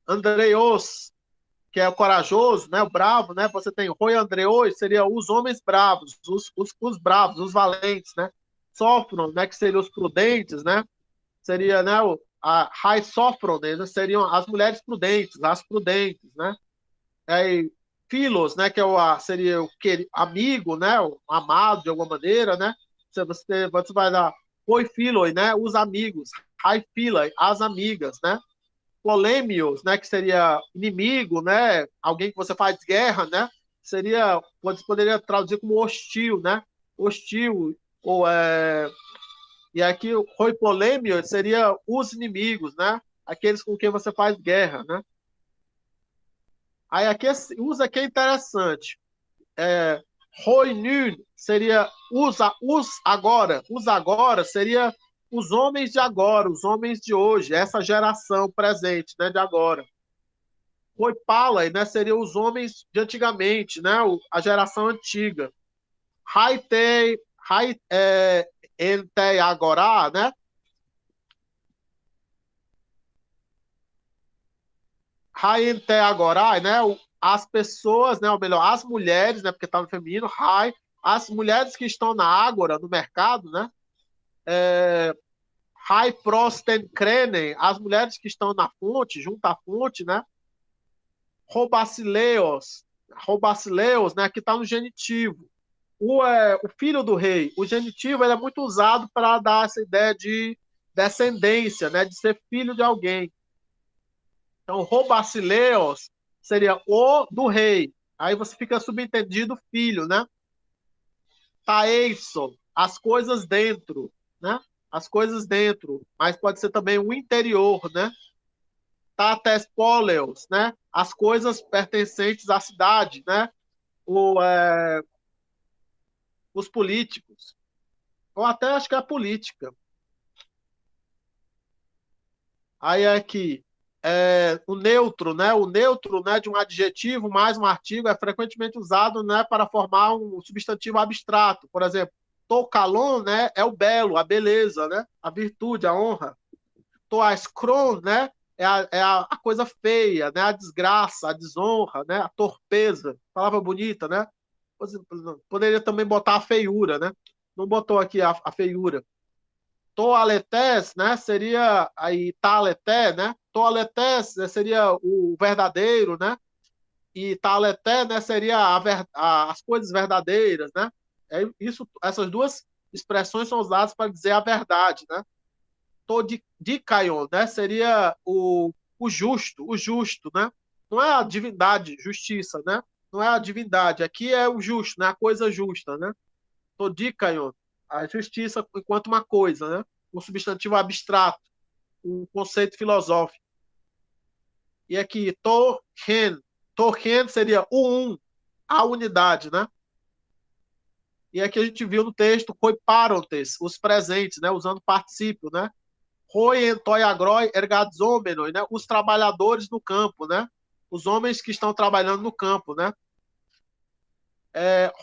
Andreos, que é o corajoso, né, o bravo, né? Você tem Roi Andreoi, seria os homens bravos, os bravos, os valentes, né? Sofron, né, que seriam os prudentes, né? Seria, né, a Rai Sofron, né, seriam as mulheres prudentes, as prudentes, né? Aí, Filos, né, que seria o amigo, né, o amado de alguma maneira, né? Você vai dar Roi Filoi, né, os amigos, Rai Filoi, as amigas, né? Polêmios, né, que seria inimigo, né, alguém que você faz guerra, né, poderia traduzir como hostil, né, hostil, ou e aqui o roi polêmio seria os inimigos, né, aqueles com quem você faz guerra, né. Aí aqui usa aqui é interessante, roi nun seria os agora seria os homens de agora, os homens de hoje, essa geração presente, né, de agora. Foi Pala, né, seriam os homens de antigamente, né, a geração antiga. Haitei, Entei agora, né? Haitei agora, né? As pessoas, né, ou melhor, as mulheres, né, porque está no feminino, as mulheres que estão na ágora, no mercado, né? Hai prosten crenen, as mulheres que estão na fonte, junto à fonte, né? Robacileos, né, que está no genitivo. O filho do rei, o genitivo, ele é muito usado para dar essa ideia de descendência, né, de ser filho de alguém. Então, Robacileos seria o do rei. Aí você fica subentendido filho, né? Taeison, as coisas dentro, né? as coisas dentro, mas pode ser também o interior, né? Tates poleos, né? As coisas pertencentes à cidade, né? Os políticos, ou até acho que a política. Aí aqui, o neutro, né? O neutro, né, de um adjetivo mais um artigo é frequentemente usado, né, para formar um substantivo abstrato. Por exemplo, tokalon, né, é o belo, a beleza, né? A virtude, a honra. Toaskron, né, é a coisa feia, né? A desgraça, a desonra, né? A torpeza. Palavra bonita, né? Poderia também botar a feiura, né? Não botou aqui a feiura. Toaletés, né, seria aí taleté, né? Toaletés seria o verdadeiro, né? E taleté, né, seria as coisas verdadeiras, né? Essas duas expressões são usadas para dizer a verdade, né? Todikaion, né, seria o justo, né? Não é a divindade, justiça, né? Não é a divindade, aqui é o justo, né? A coisa justa, né? Todikaion, a justiça enquanto uma coisa, né? Um substantivo abstrato, um conceito filosófico. E aqui, Torhen. Torhen seria o um, a unidade, né? E aqui a gente viu no texto, Koiparontes, os presentes, né? Usando particípio, né? Roentoiagroi ergadzomenoi, né? Os trabalhadores no campo, né? Os homens que estão trabalhando no campo, né?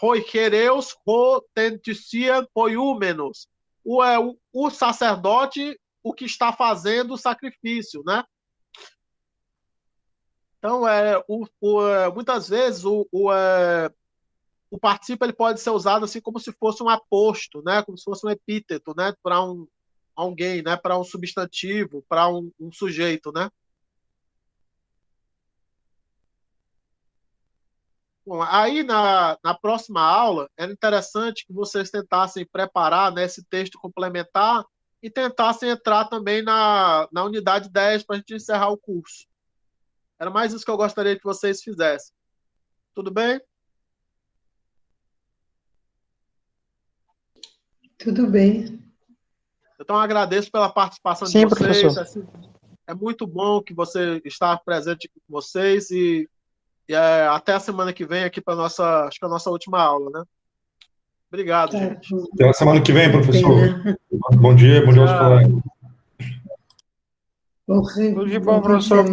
Roichereus rotentician poiúmenos. O sacerdote, o que está fazendo o sacrifício, né? Então, muitas vezes o participo ele pode ser usado assim como se fosse um aposto, né? Como se fosse um epíteto, né? Para alguém, né? Para um substantivo, para um sujeito, né? Bom, aí na próxima aula, era interessante que vocês tentassem preparar, né, esse texto complementar e tentassem entrar também na unidade 10 para a gente encerrar o curso. Era mais isso que eu gostaria que vocês fizessem. Tudo bem? Tudo bem. Então, agradeço pela participação de Sim, vocês. professor. É muito bom que você está presente aqui com vocês e até a semana que vem aqui para acho que é a nossa última aula, né? Obrigado, Tá gente. bom. Até a semana que vem, Que professor. pena. Bom dia aos Tchau. colegas. Bom, Tudo de bom bom, fim de professor. semana.